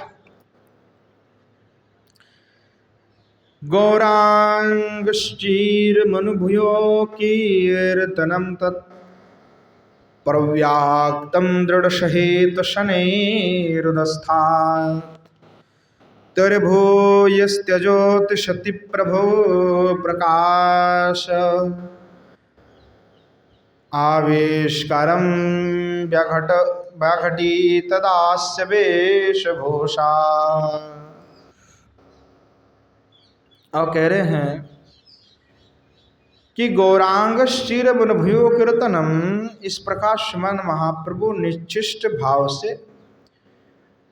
गौरांग श्चीर मनुभुयो कीर्तनम तत् प्रव्याक्तम दृढ़ सहेत शनैरुदस्था तर्भूयस्त्यजोतिषति प्रभो प्रकाश आवेशकारं व्याघटी तदास्य वेशभूषा। और कह रहे हैं कि गौरांग श्चीर मनभुयो कीर्तनम, इस प्रकार श्रीमन महाप्रभु निश्चिष्ट भाव से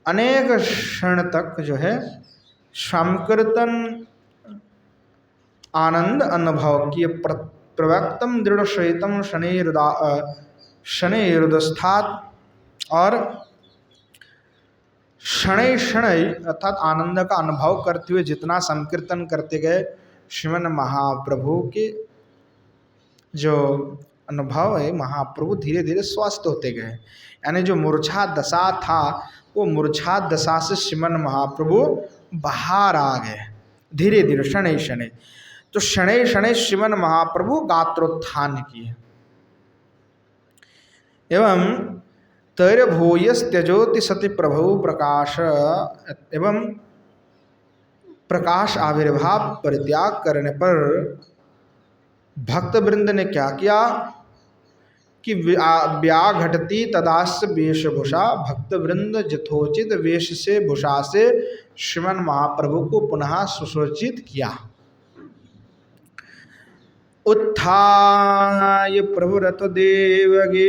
अनेक क्षण तक जो है संकीर्तन आनंद अनुभव किए। प्रवक्तम दृढ़ सहितम शनैरुदस्थात्, और शनै शनै अर्थात आनंद का अनुभव करते हुए जितना संकीर्तन करते गए, श्रीमन महाप्रभु के जो अनुभव है महाप्रभु धीरे धीरे स्वस्थ होते गए। यानी जो मूर्छा दशा था वो मूर्छा दशा से श्रीमन महाप्रभु बाहर आ गए धीरे धीरे, शनै शनै। तो शनै शनै श्रीमन महाप्रभु गात्रोत्थान किए। एवं तैर्भूयस त्यजोति सति प्रभु प्रकाश, एवं प्रकाश आविर्भाव परित्याग करने पर भक्त वृंद ने क्या किया कि व्याघटती तदास्य वेशभूषा, भक्त वृंद यथोचित वेश से भूषा से श्रीमन महाप्रभु को पुनः सुसज्जित किया। उत्थाय प्रभुरत देवगे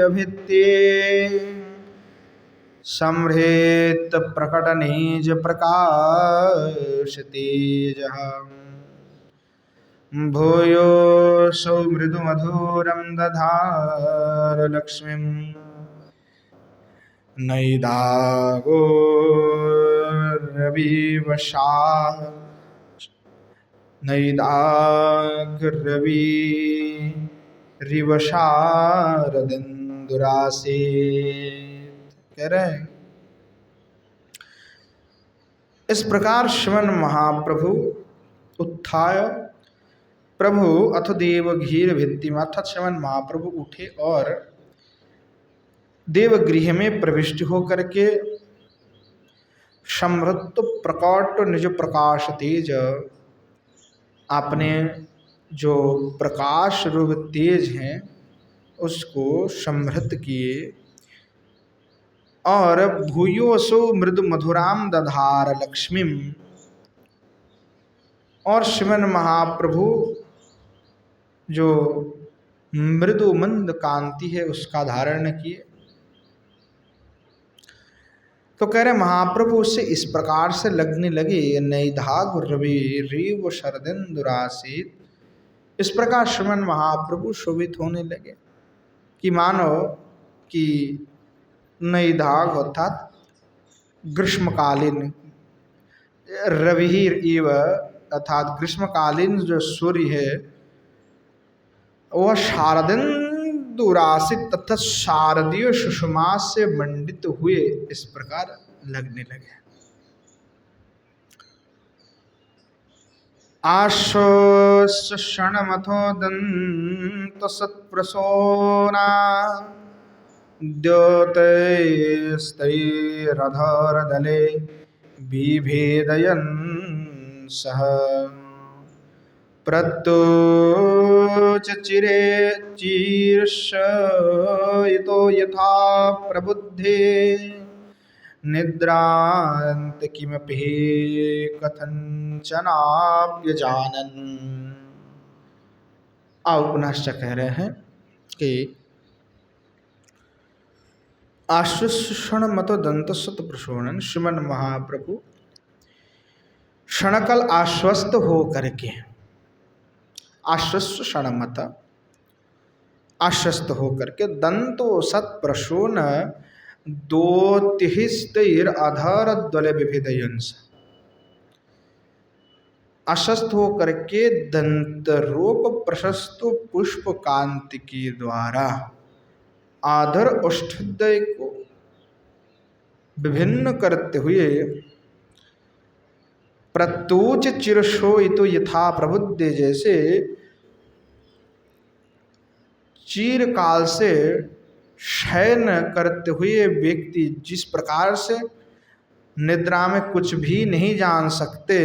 अभित्ये सम्भृत प्रकट निज प्रकाश तेजः भूयो सौ मृदु मधुरम दधार लक्ष्मीं नैदागो रविवशा नैदाग्रवि रिवशारदिन्दुरासे। कह रहे हैं इस प्रकार श्रीमन महाप्रभु उत्थाय प्रभु अथ देवगृह भित्ति में, अर्थात श्रीमन महाप्रभु उठे और देवगृह में प्रविष्ट होकर के समृत प्रकट निज प्रकाश तेज, आपने जो प्रकाश रूप तेज हैं उसको समृत किए। और भूयोसो मृदु मधुराम दधार लक्ष्मीम, और श्रीमन महाप्रभु जो मृदु मंद कांति है उसका धारण किए। तो कह रहे महाप्रभु उससे इस प्रकार से लगने लगे, नैधाग रवि रीव शरदिन्दुरासीत, इस प्रकार श्रीमन महाप्रभु शोभित होने लगे कि मानो कि नैधाग अर्थात ग्रीष्मकालीन रविर इव अर्थात ग्रीष्मकालीन जो सूर्य है वह शारदिन्दुरासित तथा शारदीय सुषमा से मंडित हुए इस प्रकार लगने लगे। आश्वसणमथो दंत सत्प्रसोना द्योतैस्तैरधरदले बिभेदयन् सह प्रत्युच चिरे चीर्षयितो यथा प्रबुद्धे निद्रान्त किमपि कथंचनाप्यजानन्। अब पुनश्च कह रहे हैं कि आश्वसण मतो दंत सत प्रशोणन श्रीमन महाप्रभु क्षणकल आश्वस्त हो करके आश्वस्त क्षणमत आश्वस्त हो करके दंतो सत प्रशोन दोतिहिस्तिर अधर द्वले विभिदयंस आश्वस्त हो करके दंत रूप प्रशस्त पुष्प कांति के द्वारा आधर औष्ठदय को विभिन्न करते हुए प्रत्युच चिरशोयितो यथा प्रबुद्धे जैसे चीरकाल से शयन करते हुए व्यक्ति जिस प्रकार से निद्रा में कुछ भी नहीं जान सकते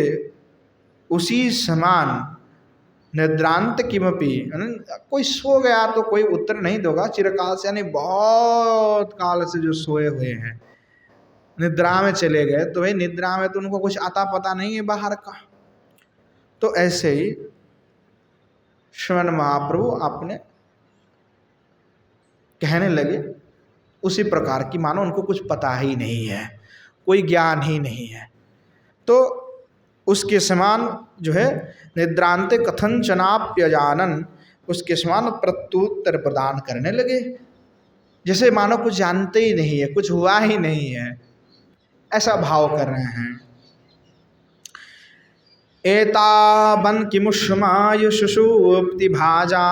उसी समान निद्रांत किमपि कोई सो गया तो कोई उत्तर नहीं देगा चिरकाल से यानी बहुत काल से जो सोए हुए हैं निद्रा में चले गए तो भाई निद्रा में तो उनको कुछ आता पता नहीं है बाहर का। तो ऐसे ही श्रीमन महाप्रभु अपने कहने लगे उसी प्रकार की मानो उनको कुछ पता ही नहीं है कोई ज्ञान ही नहीं है। तो उसके समान जो है निद्रांते कथन चनाप्यजानन उसके समान प्रत्युत्तर प्रदान करने लगे जैसे मानो कुछ जानते ही नहीं है कुछ हुआ ही नहीं है ऐसा भाव कर रहे हैं। एतावन् किमुष्मायु सुषुप्ति भाजा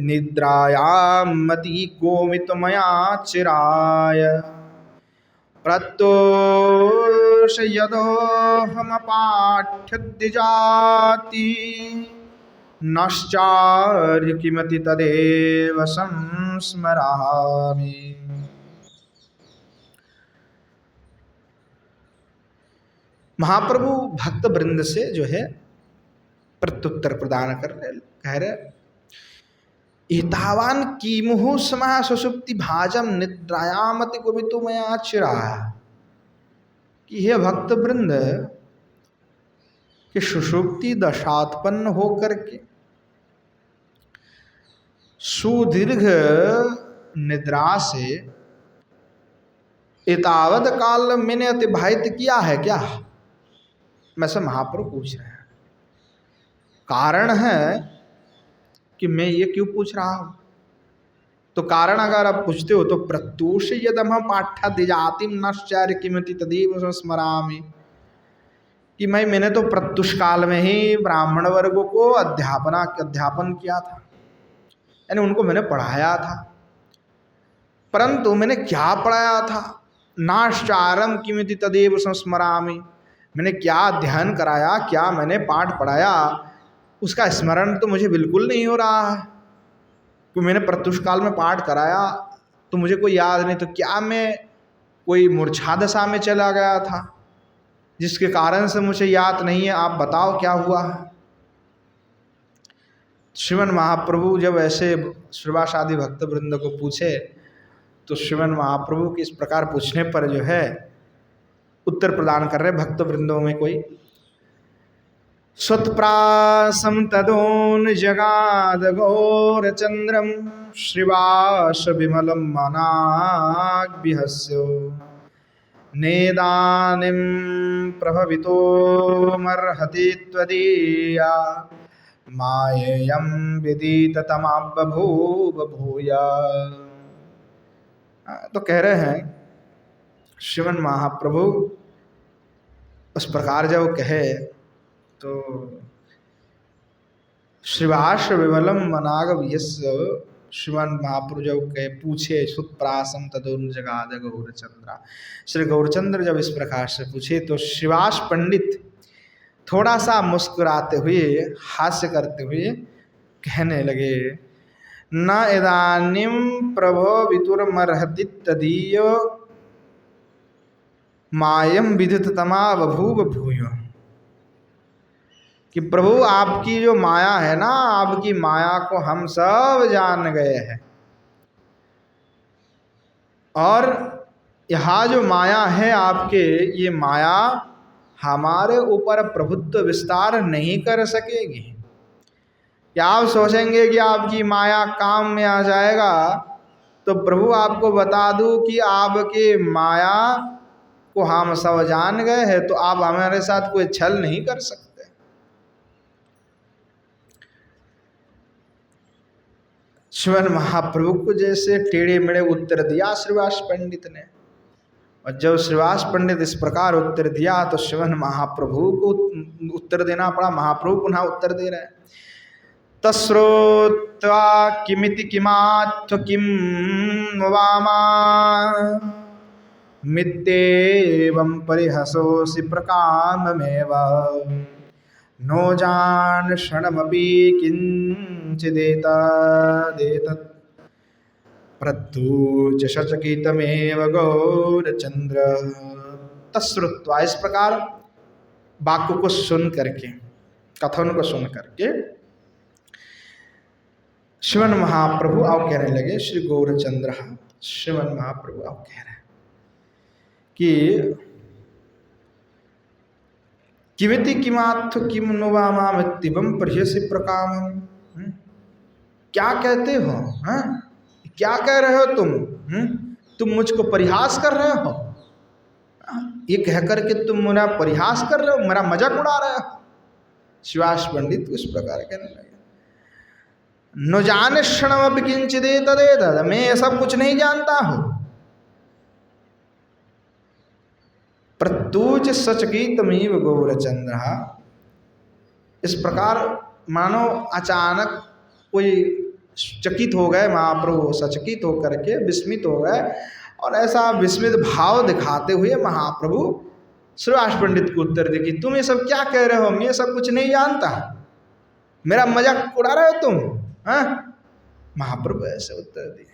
निद्रायां मति गोमितमया चिराय प्रत्योष यदोहमपाठ्यद्विजाति नश्चार्य किमति तदेव संस्मरामि। महाप्रभु भक्त वृंद से जो है प्रत्युत्तर प्रदान कर रहे कह रहे एतावान कीमुहु समाह सुषुप्ति भाजम निद्रायामति गोवितो मया चिरा कि हे भक्त वृंद कि सुषुप्ति दशात्पन्न होकर के सुदीर्घ निद्रा से एतावत काल मैंने अतिबाहित किया है क्या मैं से महाप्रभु पूछ रहे हैं। कारण है कि मैं ये क्यों पूछ रहा हूं तो कारण अगर आप पूछते हो तो प्रत्युष यदम पाठ्य दिजातिम नश्चर्य किमति तदेव संस्मरामि कि मैंने तो प्रत्युष काल में ही ब्राह्मण वर्गों को अध्यापन किया था यानी उनको मैंने पढ़ाया था परंतु मैंने क्या पढ़ाया था नाश्चारम किमिति तदेव संस्मरामि मैंने क्या अध्ययन कराया क्या मैंने पाठ पढ़ाया उसका स्मरण तो मुझे बिल्कुल नहीं हो रहा है। तो मैंने प्रत्युष काल में पाठ कराया तो मुझे कोई याद नहीं तो क्या मैं कोई मूर्छा दशा में चला गया था जिसके कारण से मुझे याद नहीं है आप बताओ क्या हुआ। श्रीमन महाप्रभु जब ऐसे श्रीवास आदि भक्त वृंद को पूछे तो श्रीमन महाप्रभु के इस प्रकार पूछने पर जो है उत्तर प्रदान कर रहे भक्त वृंदों में कोई स्वत्प्रासम तदोन जगाद गौर चंद्रम श्रीवास विमलम मनाग्बिहस्यो नेदानिम प्रभवितो मर्हति त्वदीया मायेयं विदित तमाबभूव भूया। तो कह रहे हैं श्रीमन महाप्रभु उस प्रकार जब कहे तो श्रीवास विमलम मनागव यस्य, श्रीमान महाप्रभु जब कहे पूछे सुतप्रासम तदोन जगाद गौरचंद्रा, श्री गौरचंद्र जब इस प्रकार से पूछे तो श्रीवास पंडित थोड़ा सा मुस्कुराते हुए हास्य करते हुए कहने लगे, न इदानीं प्रभो वितुरमर्हति तदीय मायम विदित तमा बभूव भूयो, कि प्रभु आपकी जो माया है ना, आपकी माया को हम सब जान गए हैं, और यहाँ जो माया है आपके, ये माया हमारे ऊपर प्रभुत्व विस्तार नहीं कर सकेगी। क्या आप सोचेंगे कि आपकी माया काम में आ जाएगा? तो प्रभु आपको बता दूं कि आपके माया को हम सब जान गए हैं, तो आप हमारे साथ कोई छल नहीं कर सकते। श्रीमन महाप्रभु को जैसे टेढ़े मेढ़े उत्तर दिया श्रीवास पंडित ने, और जब श्रीवास पंडित इस प्रकार उत्तर दिया तो श्रीमन महाप्रभु को उत्तर देना पड़ा। महाप्रभु पुनः उत्तर दे रहे हैं, तस्रोत्वा किमिति किमात्व किम वामा मित्येवं परिहसोऽसि प्रकाममेव, नो जान क्षणमपि किंचिदेतदेतत् प्रत्युच सचकितमेव गौरचंद्र। तस्रुत्वा, इस प्रकार वाक्य को सुन करके, कथन को सुन करके श्रीमन महाप्रभु आओ कहने लगे, श्री गौरचंद्र, श्रीमन महाप्रभु आओ कह रहे हैं कि किमिति किमात्व किम नुवामामित्यवं परिहसि प्रकामं, क्या कहते हो? हाँ, क्या कह रहे हो तुम मुझको परिहास कर रहे हो? ये कह करके तुम मेरा परिहास कर रहे हो, मेरा मजाक उड़ा रहे हो? श्रीवास पंडित इस प्रकार कहने लगे, न जाने क्षणमपि किंचिदेतदेतत्, मैं ये सब कुछ नहीं जानता हूं। प्रत्युच सचकितमेव गौरचंद्र, इस प्रकार मानो अचानक कोई चकित हो गए महाप्रभु, सचकित होकर के विस्मित हो गए, और ऐसा विस्मित भाव दिखाते हुए महाप्रभु श्रीवास पंडित को उत्तर दे कि तुम ये सब क्या कह रहे हो, मैं ये सब कुछ नहीं जानता, मेरा मजाक उड़ा रहे हो तुम? हाँ, महाप्रभु ऐसे उत्तर दिए।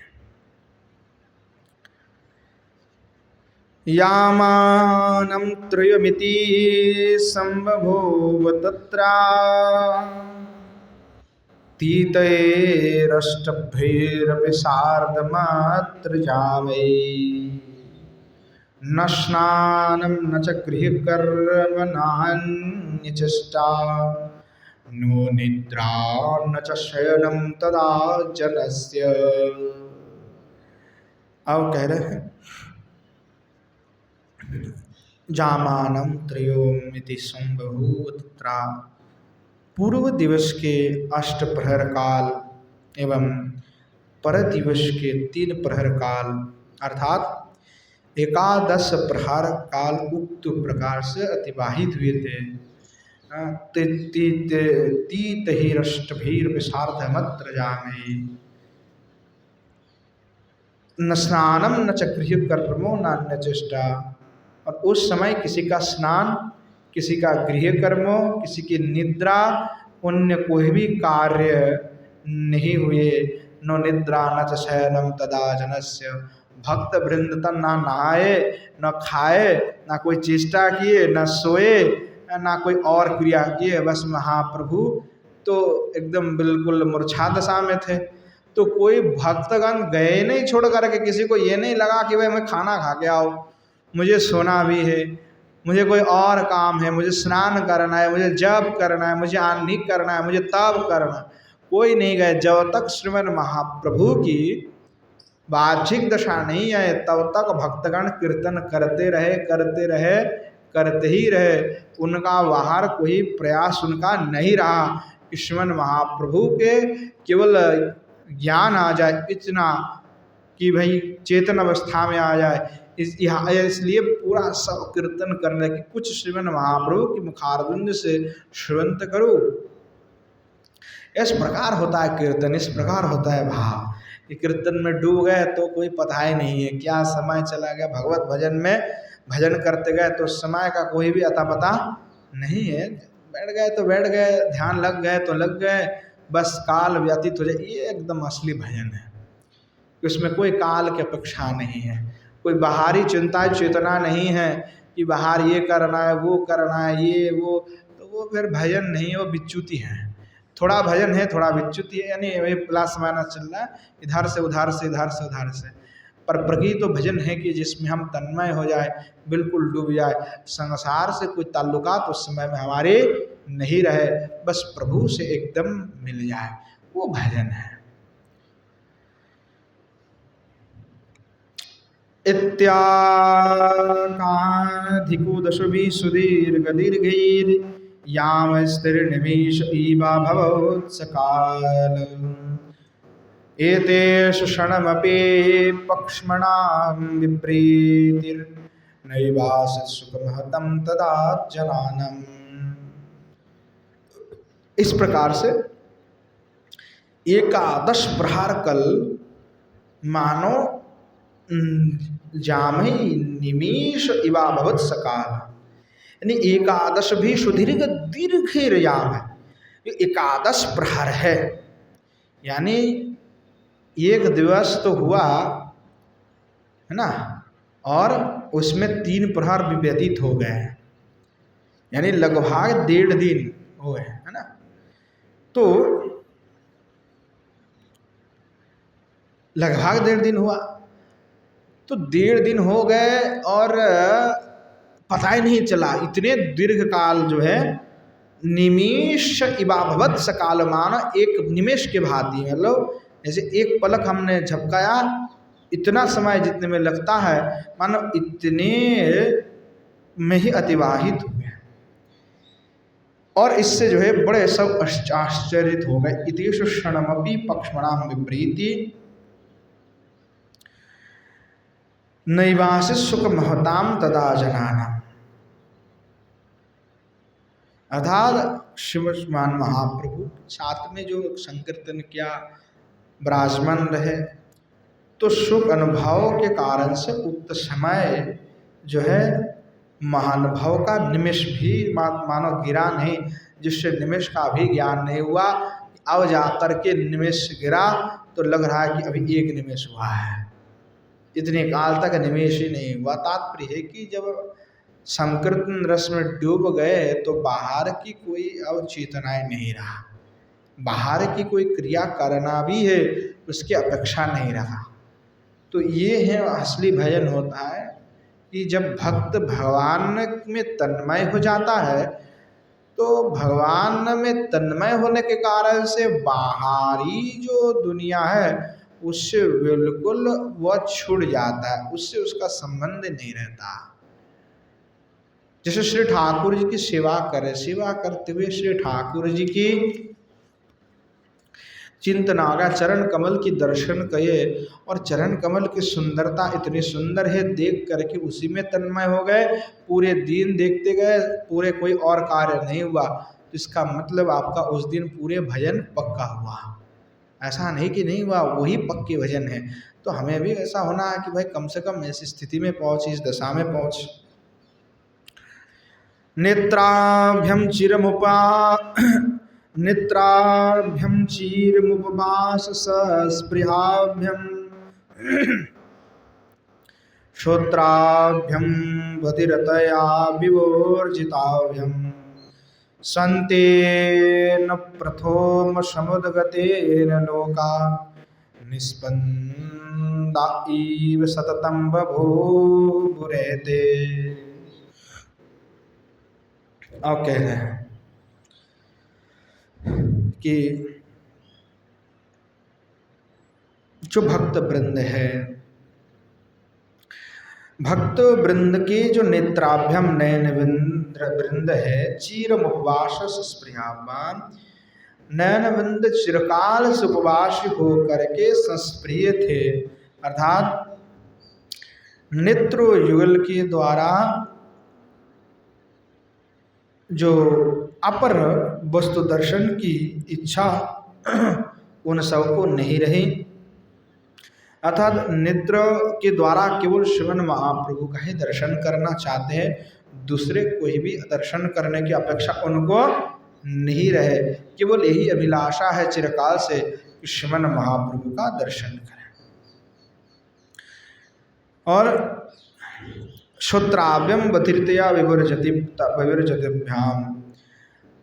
यामानं त्रयमिति संबभूव तत्रा तीतैरष्टभैरपि सार्धमात्र जावै, न स्नानं न च गृहकर्म नान्यचेष्टा, नो निद्रा न च शयनं तदा जनस्य। अब कह रहे हैं, जामानं त्रयोमिति संबभूव तत्रा, पूर्व दिवस के 8 प्रहर काल एवं पर दिवस के 3 प्रहर काल अर्थात 11 प्रहर काल उक्त प्रकार से अतिवाहित हुए थे। तीतैरष्टभैरपि जामे, न स्नानम न च गृहकर्मो नान्यचेष्टा, और उस समय किसी का स्नान, किसी का गृह कर्मों, किसी की निद्रा, अन्य कोई भी कार्य नहीं हुए। नो निद्रा न च शयनम तदा जनस्य, भक्त वृंद तन ना नहाए, न खाए, ना कोई चेष्टा किए, न सोए, ना कोई और क्रिया किए, बस महाप्रभु तो एकदम बिल्कुल मूर्छा दशा में थे। तो कोई भक्तगण गए नहीं छोड़ करके, किसी को ये नहीं लगा कि भाई मैं खाना खा के आओ, मुझे सोना भी है, मुझे कोई और काम है, मुझे स्नान करना है, मुझे जप करना है, मुझे आह्निक करना है, मुझे तप करना, कोई नहीं गए। जब तक श्रीमन महाप्रभु की वार्षिक दशा नहीं आए तब तक भक्तगण कीर्तन करते ही रहे। उनका बाहर कोई प्रयास उनका नहीं रहा कि श्रीमन महाप्रभु के केवल ज्ञान आ जाए, इतना कि भाई चेतन अवस्था में आ जाए, इसलिए पूरा सब कीर्तन करने की कुछ श्रीमन महाप्रभु की मुखारविंद से श्रवंत करो। इस प्रकार होता है कीर्तन, इस प्रकार होता है भाव। कि कीर्तन में डूब गए तो कोई पता ही नहीं है क्या समय चला गया। भगवत भजन में भजन करते गए तो समय का कोई भी अता पता नहीं है। बैठ गए तो बैठ गए, ध्यान लग गए तो लग गए, बस काल व्यतीत हो जाए। ये एकदम असली भजन है, उसमें कोई काल की अपेक्षा नहीं है, कोई बाहरी चिंता चेतना नहीं है कि बाहर ये करना है वो करना है ये वो। तो वो फिर भजन नहीं है, वो विच्युति है। थोड़ा भजन है थोड़ा विच्युति है, यानी वही प्लस माइनस चल रहा है, इधर से उधर से इधर से उधर से। पर प्रकृति तो भजन है कि जिसमें हम तन्मय हो जाए, बिल्कुल डूब जाए, संसार से कोई ताल्लुकात उस समय में हमारे नहीं रहे, बस प्रभु से एकदम मिल जाए, वो भजन है। इत्याकाधिको दशभिः सुदीर्घदीर्घैर् याम स्थिरनिमेष इवा भवत्सकाल एतेषु क्षणमपि पक्ष्मणां विप्रीतिर्नैवासीत् सुखमहतं तदा जनानम्। इस प्रकार से एकादश प्रहार कल मानो जामहि निमेष इवा भवत सकाल, यानी एकादश भी सुदीर्घ दीर्घ याम है। एकादश प्रहर है, यानी एक दिवस तो हुआ है ना, और उसमें 3 प्रहर भी व्यतीत हो गए हैं, यानी लगभग 1.5 दिन हो गए है ना। तो लगभग 1.5 दिन हुआ, तो 1.5 दिन हो गए और पता ही नहीं चला। इतने दीर्घ काल जो है, निमेष इवा भवत सकाल, मानो एक निमेष के भांति, मतलब जैसे एक पलक हमने झपकाया, इतना समय जितने में लगता है, मानो इतने में ही अतिवाहित हो गए। और इससे जो है बड़े सब आश्चर्यित हो गए। इतेषु क्षणमपि पक्ष्मणां विप्रीति नैवासीत् सुखमहतां तदा जनानाम्। अर्थात श्रीमान महाप्रभु साथ में जो संकीर्तन किया, विराजमान रहे, तो सुख अनुभव के कारण से उक्त समय जो है महानुभव का निमिष भी मानो गिरा नहीं, जिससे निमिष का भी ज्ञान नहीं हुआ। अब जाकर के निमिष गिरा तो लग रहा है कि अभी एक निमिष हुआ है, इतने काल तक निमेष ही नहीं हुआ। तात्पर्य है कि जब संकीर्तन रस में डूब गए तो बाहर की कोई अब चेतनाएं नहीं रहा, बाहर की कोई क्रिया करना भी है उसकी अपेक्षा नहीं रहा। तो ये है असली भजन होता है कि जब भक्त भगवान में तन्मय हो जाता है, तो भगवान में तन्मय होने के कारण से बाहरी जो दुनिया है उससे बिल्कुल वह छूट जाता है, उससे उसका संबंध नहीं रहता। जैसे श्री ठाकुर जी की सेवा करे, सेवा करते हुए श्री ठाकुर जी की चिंतन आ गया, चरण कमल की दर्शन किए, और चरण कमल की सुंदरता इतनी सुंदर है, देख करके उसी में तन्मय हो गए। पूरे दिन देखते गए, पूरे कोई और कार्य नहीं हुआ, तो इसका मतलब आपका उस दिन पूरे भजन पक्का हुआ। ऐसा नहीं कि नहीं हुआ, वही पक्के भजन है। तो हमें भी ऐसा होना है कि भाई कम से कम ऐसी स्थिति में पहुँच, इस दशा में पहुँच। नेत्राभ्यम चीरमुपवास स्पृहाभ्यम श्रोत्राभ्यम बधिरतया विवर्जिताभ्यम संतेन प्रथम समुद्गतेन लोका निस्पन्दा इव सततं बभूवुरेते। और कह रहे हैं कि जो भक्त वृंद है, भक्त वृंद के जो नेत्राभ्यम नयन वृंद है, चीरम उपवास स्पृहावान, नयन वृंद चिरकाल से उपवास हो करके संस्प्रिय थे। अर्थात नेत्रो युगल के द्वारा जो अपर वस्तु दर्शन की इच्छा उन सबको नहीं रही, अर्थात नेत्र के द्वारा केवल श्रीमन महाप्रभु का ही दर्शन करना चाहते हैं, दूसरे कोई भी दर्शन करने की अपेक्षा उनको नहीं रहे। केवल यही अभिलाषा है चिरकाल से कि श्रीमन महाप्रभु का दर्शन करें। और श्रोत्राव्यम बधिरतया विवर्जतिभ्याम,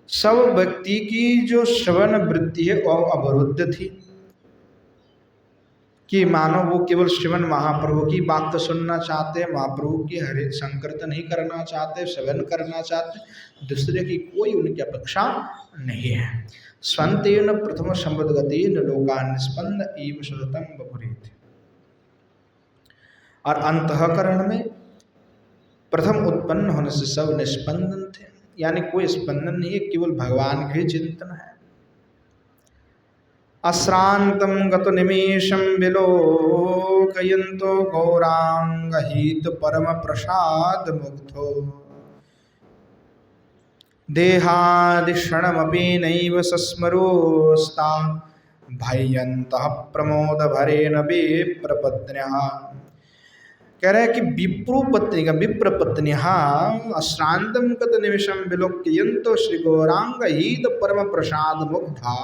सब व्यक्ति की जो श्रवण वृत्ति है वह अवरुद्ध थी कि मानो वो केवल श्रीमन महाप्रभु की बात तो सुनना चाहते, महाप्रभु की हरे संकीर्तन नहीं करना चाहते, श्रवण करना चाहते, दूसरे की कोई उनकी अपेक्षा नहीं है। स्वंतेन प्रथम संबद्धगति लोकान निस्पंद एव सततम बभूरेति। और अंतःकरण में प्रथम उत्पन्न होने से सब निस्पंदन थे, यानी कोई स्पंदन नहीं है, केवल भगवान के चिंतन है। अश्रांतम गत निमेषम विलोकयन्तो गौरांगहित परम प्रसाद मुग्धो, देहादिक्षणमपि नैव सस्मरोस्ता भयन्तः प्रमोद भरेण विप्रपत्न्यः। कह रहे हैं कि विप्र पत्न्यः अश्रांतम गत निमेषम विलोकयन्तो श्री गौरांगहित परम प्रसाद मुग्धा।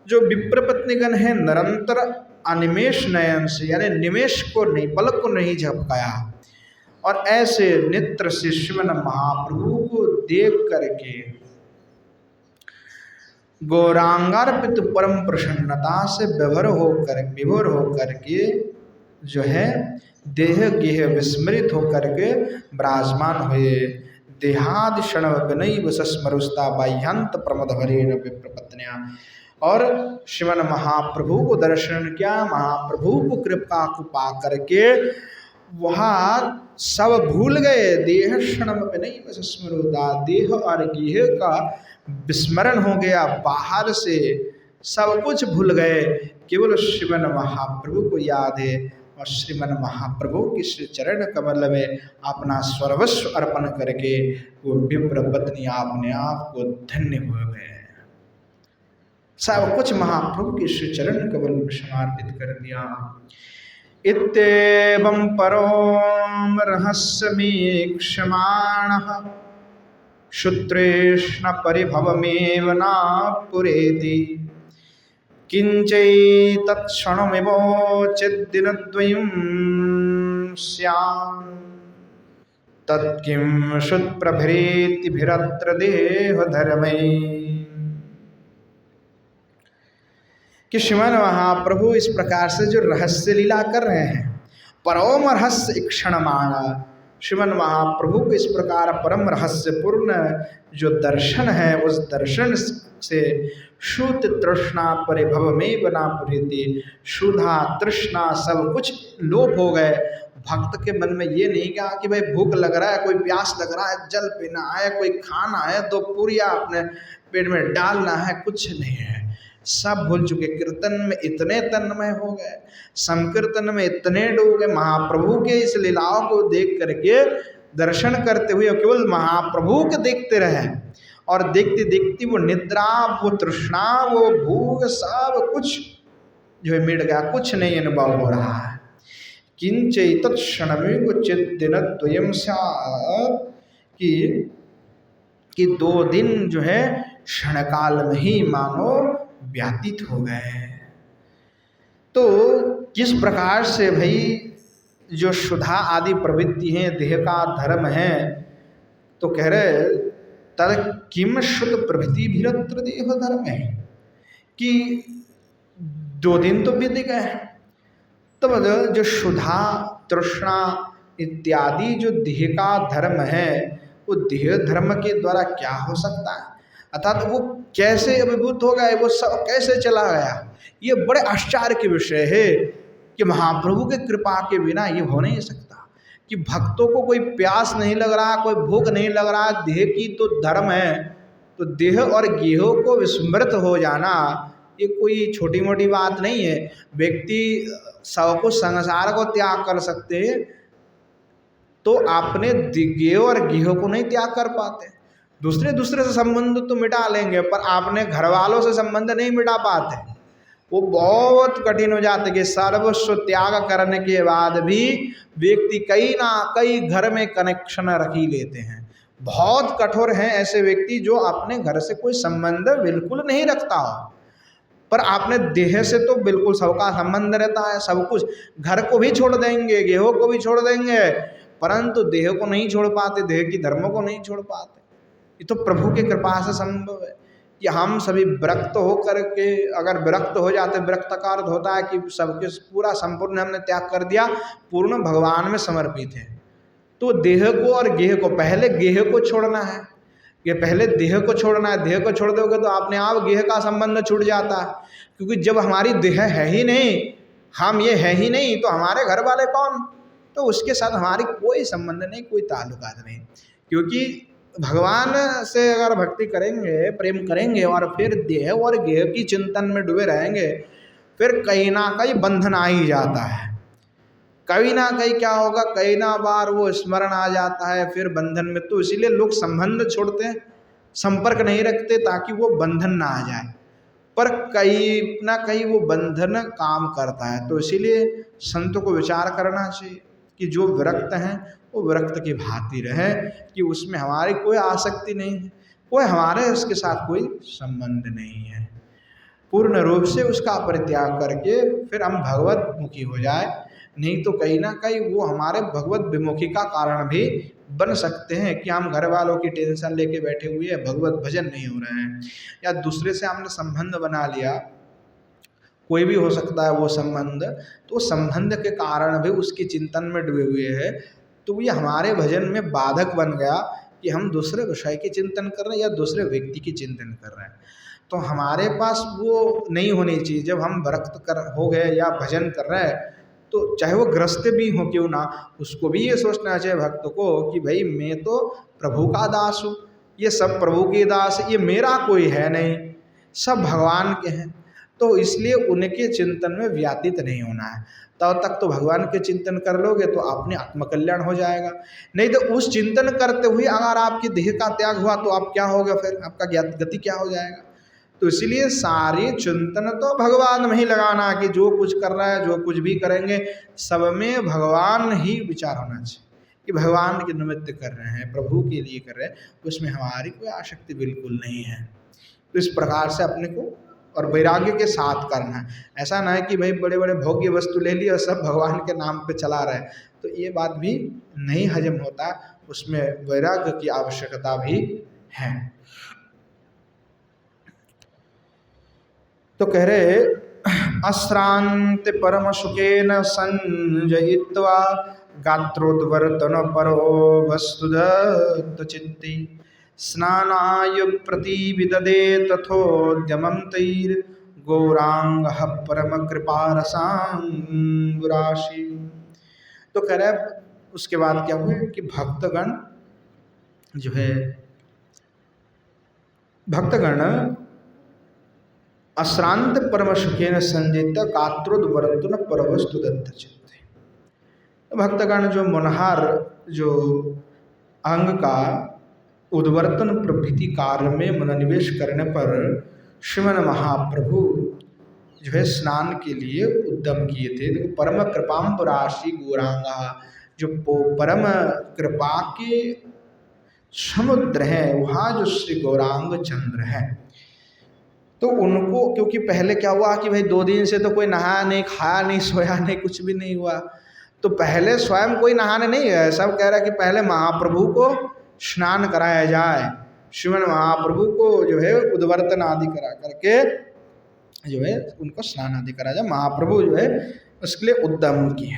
जो विप्र पत्नीगण है निरंतर अनिमेष नयन से, यानी निमेष को नहीं, पलक को नहीं झपकाया, और ऐसे नेत्र से श्रीमन महाप्रभु को देख करके गौरांगार्पित परम प्रसन्नता से विभोर होकर के जो है देह गेह विस्मृत होकर के विराजमान हुए। देहादि क्षण विनैव सस्मरुस्ता बाह्यंत प्रमद भरेण विप्रपत्न्या। और श्रीमन महाप्रभु को दर्शन किया, महाप्रभु को कृपा को पा करके वहाँ सब भूल गए। देह क्षणम नहीं स्मृता, देह और गेह का विस्मरण हो गया, बाहर से सब कुछ भूल गए, केवल श्रीमन महाप्रभु को याद है। और श्रीमन महाप्रभु के श्री चरण कमल में अपना सर्वस्व अर्पण करके वो विप्र पत्नी अपने आप को धन्य हो गए। सब कुछ महाप्रभु के श्री चरण कमल में समर्पित कर दिया। इत्येवं परोम रहस्यमीक्षमाणः श्रुतृष्ण परिभवमेव न पुरेति, किंचैतत्क्षणमिवोचिद्दिनद्वयं स्यात् तत्किं शुत्प्रभृतिभिरत्र देहधर्मै। कि श्रीमन महाप्रभु इस प्रकार से जो रहस्य लीला कर रहे हैं, परम रहस्य क्षणमाणा, श्रीमन महाप्रभु को इस प्रकार परम रहस्यपूर्ण जो दर्शन है, उस दर्शन से शुद्ध तृष्णा परिभव में बना पुरीति, शुद्धा तृष्णा सब कुछ लोप हो गए। भक्त के मन में ये नहीं कहा कि भाई भूख लग रहा है, कोई प्यास लग रहा है, जल पीना है, कोई खाना है, दो पूरियाँ अपने पेट में डालना है, कुछ नहीं है, सब भूल चुके। कीर्तन में इतने तन्मय हो गए, संकीर्तन में इतने डूब गए, महाप्रभु के इस लीलाओं को देख करके दर्शन करते हुए केवल महाप्रभु के देखते रहे, और देखते देखते वो निद्रा, वो तृष्णा, वो भूख सब कुछ जो है मिट गया, कुछ नहीं अनुभव हो रहा है। किंचैतत्क्षणमेव चिद्दिनद्वयं स्यात्, कि 2 दिन जो है क्षण काल में ही मानो व्यतीत हो गए। तो किस प्रकार से भाई जो शुद्धा आदि प्रवृत्ति हैं, देह का धर्म है, तो कह रहे तद किम शुद्ध प्रवृत्ति भीरत्र देह धर्म है, कि 2 दिन तो बीत गए, तब जो शुद्धा तृष्णा इत्यादि जो देह का धर्म है, वो देह धर्म के द्वारा क्या हो सकता है, अर्थात वो कैसे अभिभूत हो गए, वो सब कैसे चला गया। ये बड़े आश्चर्य के विषय है कि महाप्रभु के कृपा के बिना ये हो नहीं सकता, कि भक्तों को कोई प्यास नहीं लग रहा, कोई भूख नहीं लग रहा, देह की तो धर्म है, तो देह और गेहों को विस्मृत हो जाना ये कोई छोटी मोटी बात नहीं है। व्यक्ति सब कुछ संसार को त्याग कर सकते हैं, तो आपने गेह और गेह को नहीं त्याग कर पाते। दूसरे दूसरे से संबंध तो मिटा लेंगे, पर आपने घर वालों से संबंध नहीं मिटा पाते। वो बहुत कठिन हो जाते कि सर्वस्व त्याग करने के बाद भी व्यक्ति कहीं ना कहीं घर में कनेक्शन रख ही लेते हैं। बहुत कठोर हैं ऐसे व्यक्ति जो अपने घर से कोई संबंध बिल्कुल नहीं रखता हो, पर आपने देह से तो बिल्कुल सबका संबंध रहता है, सब कुछ। घर को भी छोड़ देंगे, गेहों को भी छोड़ देंगे, परंतु देह को नहीं छोड़ पाते, देह की धर्मों को नहीं छोड़ पाते। ये तो प्रभु की कृपा से संभव है कि हम सभी विरक्त हो करके, अगर विरक्त हो जाते, विरक्त का अर्थ होता है कि सबके पूरा संपूर्ण हमने त्याग कर दिया, पूर्ण भगवान में समर्पित है। तो देह को और गेह को, पहले गेह को छोड़ना है, ये पहले देह को छोड़ना है। देह को छोड़ दोगे तो अपने आप गेह का संबंध छूट जाता है, क्योंकि जब हमारी देह है ही नहीं, हम ये है ही नहीं, तो हमारे घर वाले कौन, तो उसके साथ हमारी कोई संबंध नहीं, कोई ताल्लुकात नहीं। क्योंकि भगवान से अगर भक्ति करेंगे, प्रेम करेंगे और फिर देह और गेह की चिंतन में डूबे रहेंगे, फिर कहीं ना कहीं बंधन आ ही जाता है। कहीं ना कहीं क्या होगा, कहीं ना बार वो स्मरण आ जाता है, फिर बंधन में। तो इसीलिए लोग संबंध छोड़ते हैं, संपर्क नहीं रखते, ताकि वो बंधन ना आ जाए, पर कहीं ना कहीं वो बंधन काम करता है। तो इसीलिए संतों को विचार करना चाहिए कि जो विरक्त हैं वो विरक्त की भांति रहे, कि उसमें हमारी कोई आसक्ति नहीं है, कोई हमारे उसके साथ कोई संबंध नहीं है। पूर्ण रूप से उसका परित्याग करके फिर हम भगवत मुखी हो जाए, नहीं तो कहीं ना कहीं वो हमारे भगवत विमुखी का कारण भी बन सकते हैं कि हम घर वालों की टेंशन लेके बैठे हुए हैं, भगवत भजन नहीं हो रहे हैं, या दूसरे से हमने संबंध बना लिया, कोई भी हो सकता है वो संबंध, तो संबंध के कारण भी उसकी चिंतन में डूबे हुए हैं, तो ये हमारे भजन में बाधक बन गया कि हम दूसरे विषय की चिंतन कर रहे हैं या दूसरे व्यक्ति की चिंतन कर रहे हैं। तो हमारे पास वो नहीं होनी चाहिए। जब हम विरक्त कर हो गए या भजन कर रहे हैं, तो चाहे वो ग्रस्त भी हो क्यों ना, उसको भी ये सोचना चाहिए भक्त को कि भाई मैं तो प्रभु का दास हूँ, ये सब प्रभु के दास, ये मेरा कोई है नहीं, सब भगवान के हैं। तो इसलिए उनके चिंतन में व्यतीत नहीं होना है। तब तक तो भगवान के चिंतन कर लोगे तो अपने आत्मकल्याण हो जाएगा। नहीं तो उस चिंतन करते हुए अगर आपकी देह का त्याग हुआ तो आप क्या होगा, फिर आपका गति क्या हो जाएगा। तो इसीलिए सारे चिंतन तो भगवान में ही लगाना, कि जो कुछ कर रहा है, जो कुछ भी करेंगे, सब में भगवान ही विचार होना चाहिए कि भगवान के निमित्त कर रहे हैं, प्रभु के लिए कर रहे हैं, उसमें हमारी कोई आसक्ति बिल्कुल नहीं है। तो इस प्रकार से अपने को और वैराग्य के साथ करना है। ऐसा ना है कि भाई बड़े बड़े भोग्य वस्तु ले ली और सब भगवान के नाम पे चला रहे, तो ये बात भी नहीं हजम होता, उसमें वैराग्य की आवश्यकता भी है। तो कह रहे अश्रांत परम सुखेन संजयित्वा गात्रोद्वर्तन परो वस्तुदत्त चित्ति स्नानाय प्रतिविददे तथोद्यमं तैर गौरांग परम कृपा रसांगुराशि। तो कह रहे उसके बाद क्या हुआ कि भक्तगण अश्रांत परम सुखेन संजित गात्रोद्वर्तन परवस्तु दत्त चित्ते। भक्तगण जो मनहार, जो अंग का उद्वर्तन प्रभृति कार्य में मनोनिवेश करने पर श्रीमन महाप्रभु जो है स्नान के लिए उद्यम किए थे। देखो परम कृपाम्ब राशि गौरांगा, जो परम कृपा के समुद्र है, वहाँ जो श्री गौरांग चंद्र है, तो उनको, क्योंकि पहले क्या हुआ कि भाई 2 दिन से तो कोई नहाया नहीं, खाया नहीं, सोया नहीं, कुछ भी नहीं हुआ, तो पहले स्वयं कोई नहाने नहीं है, सब कह रहा है कि पहले महाप्रभु को स्नान कराया जाए, श्रीमन महाप्रभु को जो है उद्वर्तन आदि करा करके जो है उनको स्नान आदि करा जाए। महाप्रभु जो है उसके लिए उद्यम किए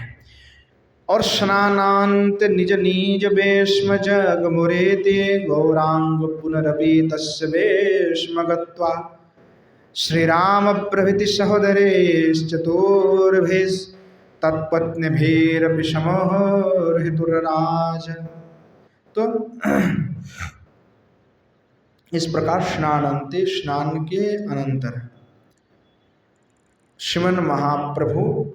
और स्नानांत निज नीज वेश्म जग मुरेते गौरांग पुनरपि तस्य वेश्म गत्वा श्री राम प्रभृति सहोदरेश्चतुर्भिः तत्पत्नीभिरपि समोहितुर्राज। तो इस प्रकार स्नानांते, स्नान के अनंतर श्रीमन महाप्रभु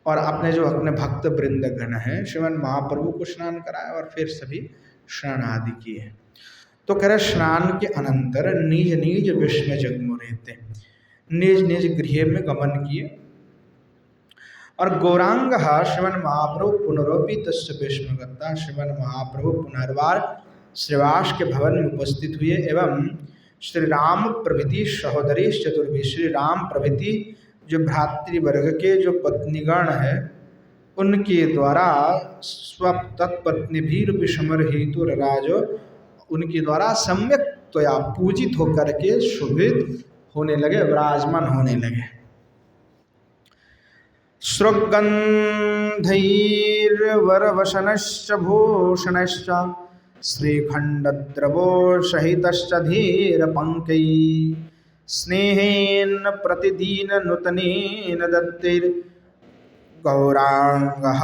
और अपने जो अपने भक्त वृंदगण हैं श्रीमन महाप्रभु को स्नान कराया और फिर सभी स्नान आदि किए। तो कह रहे स्नान के अनंतर निज निज विस्मय जगमो रहते, निज निज गृह में गमन किए। और गौरांग श्रीमन महाप्रभु पुनरोपि तस्य विस्मगता, श्रीमन महाप्रभु पुनर्बार श्रीवास के भवन में उपस्थित हुए एवं श्री राम प्रभृति सहोदरी चतुर्भी, श्री राम प्रभृति जो भ्रातृवर्ग के जो पत्नीगण है उनके द्वारा स्वतत्पत्नी भीर विषमर हेतु राजो उनके द्वारा सम्यक त्वया पूजित होकर के शोभित होने लगे, विराजमान होने लगे। श्रुगंधैर्वरवशनश्च भूषणश्च श्रीखंडद्रवो सहितश्च धीरपंकै स्नेहेन प्रतिदिन नूतनेन दत्तैर् गौरांगः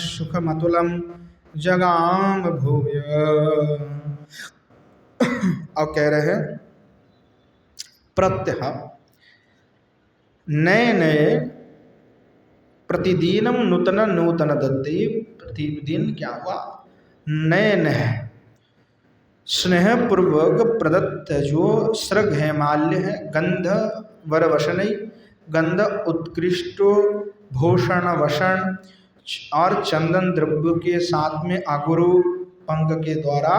सुखमतुलं जगाम भूय। और कह रहे हैं प्रत्यह नए नए प्रतिदिनम नूतन नूतन दत्ते, प्रतिदिन क्या हुआ नए नए स्नेह पूर्वक प्रदत्त जो सृग हेमाल्य है, गंध वरवशन गंध उत्कृष्टो भूषण वषण और चंदन द्रव्य के साथ में अगुरु पंख के द्वारा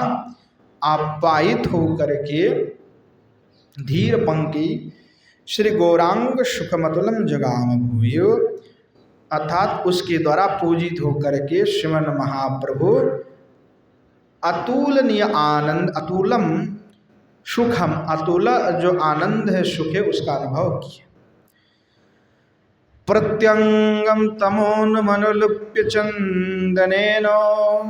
आप्यायित होकर के धीर पंक्ति श्री गौरांग सुखमतुलम जगाम भूयो, अर्थात उसके द्वारा पूजित होकर के श्रीमन महाप्रभु अतुलनीय आनंद, अतुलम सुखम, अतुल जो आनंद है सुख है उसका अनुभव किया। प्रत्यंगम तमोन्मनुलुप्य चंदनेन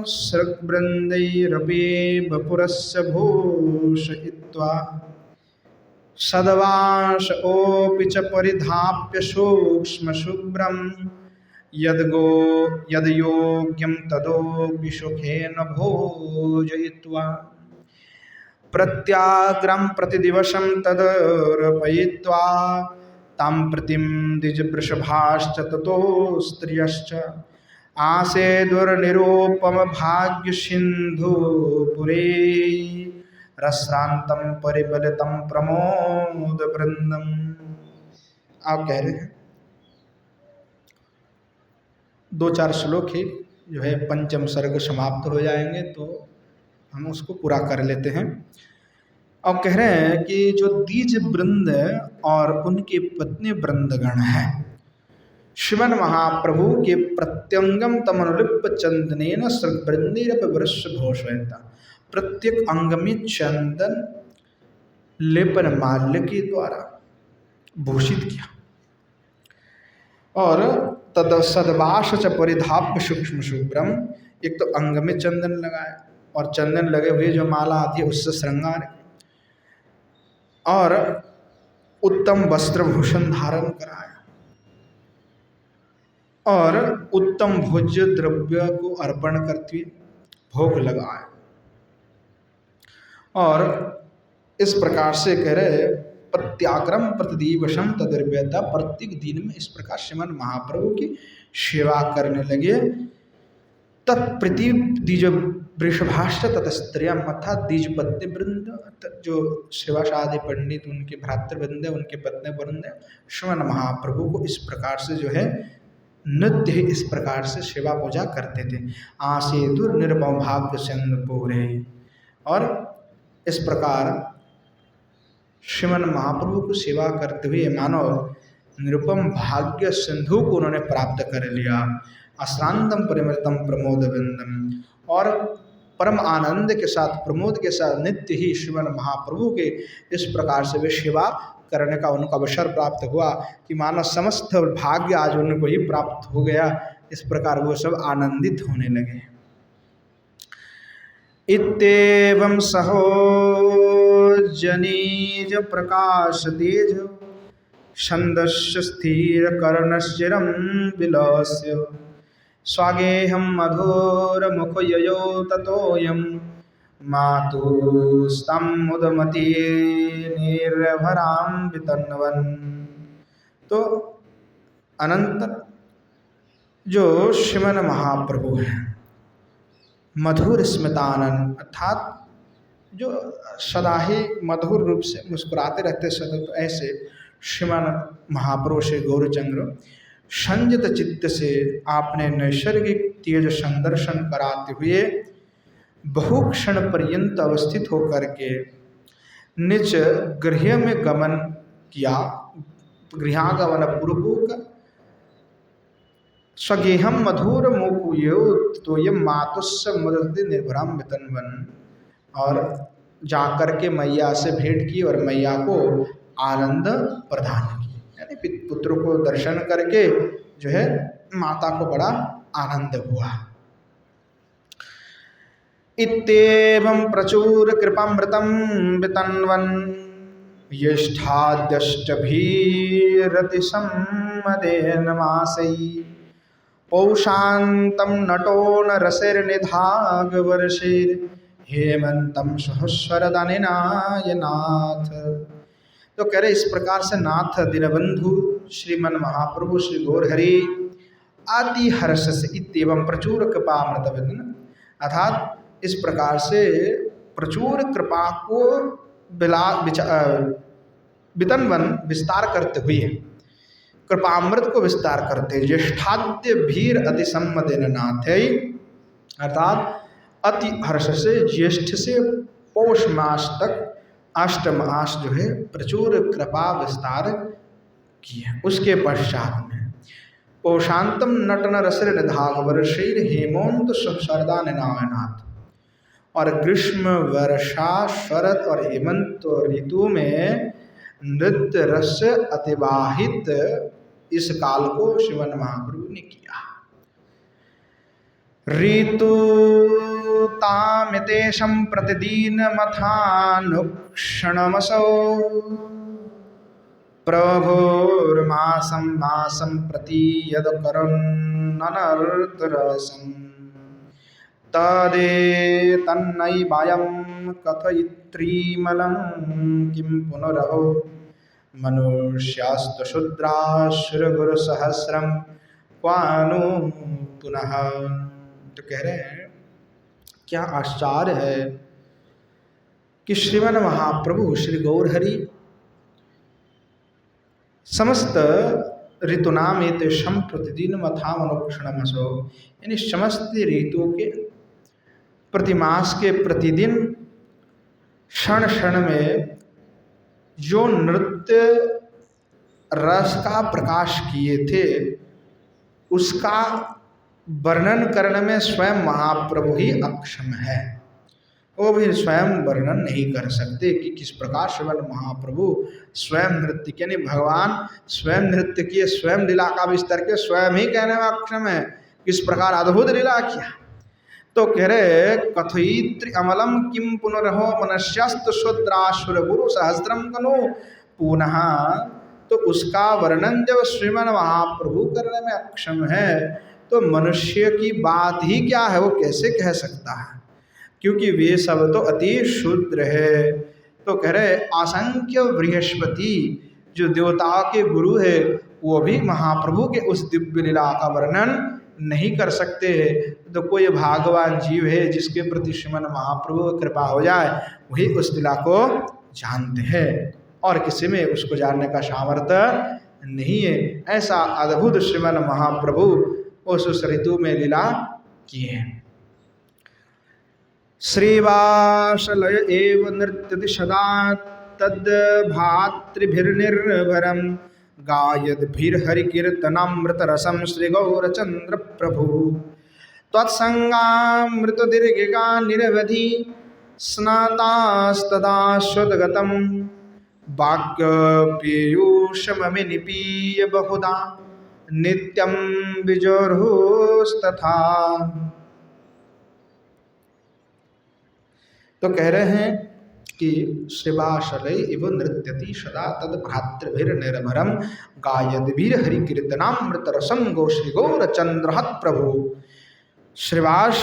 सृग्वृन्दैरपि वपुरस्य भूषयित्वा सदवांशोऽपि च परिधाप्य सूक्ष्म शुभ्रं यद्योग्यं तदोऽपि सुखेन भोजयित्वा प्रत्याग्रं प्रतिदिवसं तदर्पयित्वा तां प्रतिं द्विजवृषभाश्च ततो स्त्रियश्च आसे दुर्निरूपम भाग्य सिंधुपुरे रसरांतम परिबलितम प्रमोद वृंदम। आप कह रहे हैं 2-4 श्लोक ही जो है पंचम सर्ग समाप्त हो जाएंगे तो हम उसको पूरा कर लेते हैं। और कह रहे हैं कि जो द्विज वृंद और उनके पत्नी वृंदगण हैं श्रीमन महाप्रभु के प्रत्यंगम तमनुलिप चंदनेन सृग्वृन्दैरपि वृषभूषयता, प्रत्येक अंग में चंदन लेपन माल्य के द्वारा भूषित किया और तद सदवाश च परिधाप्य सूक्ष्म शुभ्रम, एक तो अंग में चंदन लगाया और चंदन लगे हुए जो माला आती है उससे श्रृंगार और उत्तम वस्त्र भूषण धारण कराया और उत्तम भोज्य द्रव्य को अर्पण करते हुए भोग लगाया। और इस प्रकार से कह रहे प्रत्याग्रम प्रतिदिवसम तदर्व्यता, प्रत्येक दिन में इस प्रकार श्रीमन महाप्रभु की सेवा करने लगे। तत्प्रति द्विज वृषभाश्च ततस्त्रियम, अर्थात द्विज पत्नी वृंद जो सेवाशादी पंडित उनके भ्रातृवृंद उनके पत्नी वृंद श्रीमन महाप्रभु को इस प्रकार से जो है नित्य ही इस प्रकार से सेवा पूजा करते थे। आसे दुर्निर्भव भाग्य सिंधुपुरे, और इस प्रकार श्रीमन महाप्रभु को सेवा करते हुए मानव निरुपम भाग्य सिंधु को उन्होंने प्राप्त कर लिया। अश्रांतम परिमृतम प्रमोद विंदम, और परम आनंद के साथ प्रमोद के साथ नित्य ही श्रीमन महाप्रभु के इस प्रकार से वे सेवा करने का उनको अवसर प्राप्त हुआ कि मानो समस्त भाग्य आज उनको ही प्राप्त हो गया। इस प्रकार वो सब आनंदित होने लगे। इत्येवं सहो जनीज प्रकाश तेज छन्दस्य स्थिर कर्णश्चिरं विलस्य स्वागेहं मधुर मुखययो ततोऽयं मातुस्तं मुदमती निर्भरां वितन्वन्। तो अनंतर जो श्रीमन महाप्रभु हैं, मधुर स्मितानंद, अर्थात जो सदा ही मधुर रूप से मुस्कुराते रहते सदा, तो ऐसे श्रीमन महाप्रभु श्री गौरचंद्र संयत चित्त से आपने नैसर्गिक तेज संदर्शन कराते हुए बहु क्षण पर्यंत अवस्थित होकर के निज गृह में गमन किया। गृहागमन पूर्वक स्वगेहम मधुर मुकुयो तोयम मातुस्स मदति निर्भरम वितनवन, और जाकर के मैया से भेंट की और मैया को आनंद प्रदान की, यानी पुत्र को दर्शन करके जो है माता को बड़ा आनंद हुआ। इत्येवं प्रचुर कृपामृतं वितन्वन् यष्ठाद्यष्टभीरतिसम्मदेन मासै पौषान्तं नटो न रसिर्निधागवर्षैर् हेमंतम सहस्रदनिनाय नाथ। तो कह रहे इस प्रकार से नाथ दीनबंधु श्रीमन महाप्रभु श्री गौरहरि अति हर्ष से इत्येवं प्रचुर कृपामृत वितन, अर्थात इस प्रकार से प्रचुर कृपा को वितनवन विस्तार करते हुए, कृपामृत को विस्तार करते, ज्येष्ठाद्य भीर अति सम्मदेन नाथ, अर्थात अति हर्ष से ज्येष्ठ से पौष मास तक अष्टम मास जो है प्रचुर कृपा विस्तार किया। उसके पश्चात में पौषांतम नटन रसर निधाग वर्षैर हेमंत सहस्रदा निनायनाथ, और ग्रीष्म वर्षा शरद और हेमंत ऋतु में नृत्य रस अतिवाहित इस काल को श्रीमन महाप्रभु ने किया। ऋतु तामितेशं प्रतिदिनमथानुक्षणमसौ प्रभोर्मासं मासं प्रति यदकरुन्ननर्तरसं तदेतन्नैवायं कथयित्रीमलं किं पुनरहो मनुष्यास्तु शूद्रासुरगुरुसहस्रं क्वानु पुनः। तो कह रहे हैं क्या आश्चर्य है कि श्रीमन महाप्रभु श्री गौरहरि समस्त ऋतुनाम एतेषां प्रतिदिन मथामनुक्षणमसो, यानी समस्त ऋतुओं के प्रतिमास के प्रतिदिन क्षण क्षण में जो नृत्य रस का प्रकाश किए थे उसका वर्णन करने में स्वयं महाप्रभु ही अक्षम है। वो भी स्वयं वर्णन नहीं कर सकते कि किस प्रकार श्रीमन महाप्रभु स्वयं नृत्य के, नहीं भगवान स्वयं नृत्य किए, स्वयं लीला का विस्तार के, स्वयं ही कहने में अक्षम है किस प्रकार अद्भुत लीला किया। तो कह रहे कथयित्री अमलम किम पुनरहो मनुष्यस्त शूद्रासुर गुरु सहस्त्रम कनु पुनः। तो उसका वर्णन जब श्रीमन महाप्रभु करने में अक्षम है तो मनुष्य की बात ही क्या है, वो कैसे कह सकता है, क्योंकि वे सब तो अति शूद्र है। तो कह रहे असंख्य बृहस्पति जो देवताओं के गुरु है वो भी महाप्रभु के उस दिव्य लीला का वर्णन नहीं कर सकते। तो कोई भागवान जीव है जिसके प्रति श्रीमन महाप्रभु की कृपा हो जाए वही उस लीला को जानते हैं, और किसी में उसको जानने का सामर्थ्य नहीं है। ऐसा अद्भुत श्रीमन महाप्रभु उस ऋतु में लीला किए हैं। श्रीवासलय एव नृत्यति सदा तद भातृभिर्निर्भरम गायद्भिर्हरिकीर्तनामृत रसम श्री गौरचंद्र प्रभु तत्संगामृत दीर्घिका निरवधि स्नातास्तदा शुद्धगतम वाक्य पीयूषमि निपीय बहुधा नित्यं विजोरुस्तथा। तो कह रहे हैं कि श्रीवासलय इव नृत्यति सदा तद भ्रातृभिर्निर्भरम गायद्भिर हरिकीर्तनामृत रसं गो श्री गौरचंद्र प्रभु। श्रीवास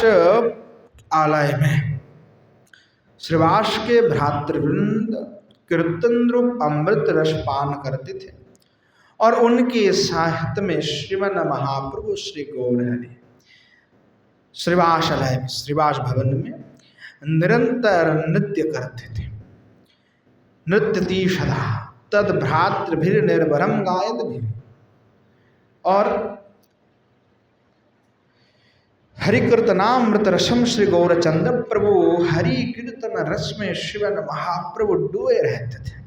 आलय में श्रीवास के भ्रातृवृंद कीर्तन रूप अमृत रस पान करते थे और उनके साहित्य में श्रीमन महाप्रभु श्री गौरहरि श्रीवासालय में, श्रीवास भवन में निरंतर नृत्य करते थे। नृत्यति सदा तद भ्रातृभिर निर्भरम गायत भी। और हरि कीर्तनामृत रसम श्री गौरचंद्र प्रभु हरि कीर्तन रस में शिवन महाप्रभु डूबे रहते थे।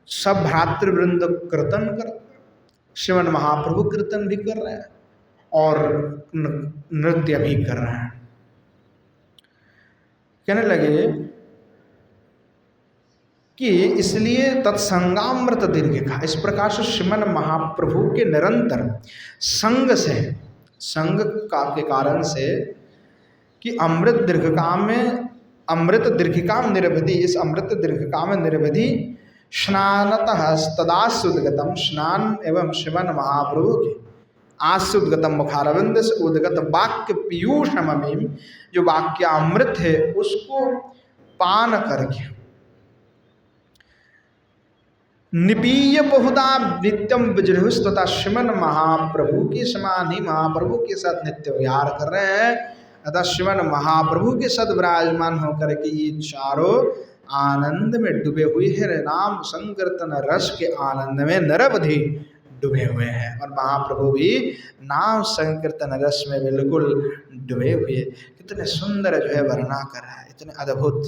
सब भ्रातृवृंद कीर्तन कर, शिवन महाप्रभु कीर्तन भी कर रहे हैं और नृत्य भी कर रहे हैं। कहने लगे कि इसलिए तत्संगामृत दीर्घ का, इस प्रकार से श्रीमन महाप्रभु के निरंतर संग से, संग का के कारण से कि अमृत दीर्घकाम में, अमृत दीर्घिकाम निरवधि, इस अमृत दीर्घकाम में निरवधि स्नानतः तदास्युद्गतम, स्नान एवं श्रीमन महाप्रभु के आस्युद्गतम मुखारविंद से उद्गत वाक्य पीयूषममीम, जो वाक्य अमृत है उसको पान करके निपीय बहुधा नित्यम विजृहुस, तथा श्रीमन महाप्रभु के समान ही महाप्रभु के साथ नित्य विहार कर रहे हैं। अतः श्रीमन महाप्रभु के साथ विराजमान होकर के ये चारों आनंद में डूबे हुए हैं, नाम संकीर्तन रस के आनंद में निरवधि डूबे हुए हैं। और महाप्रभु भी नाम संकीर्तन रस में बिल्कुल डूबे हुए। कितने सुंदर जो है वर्णना कर रहा है, इतने अद्भुत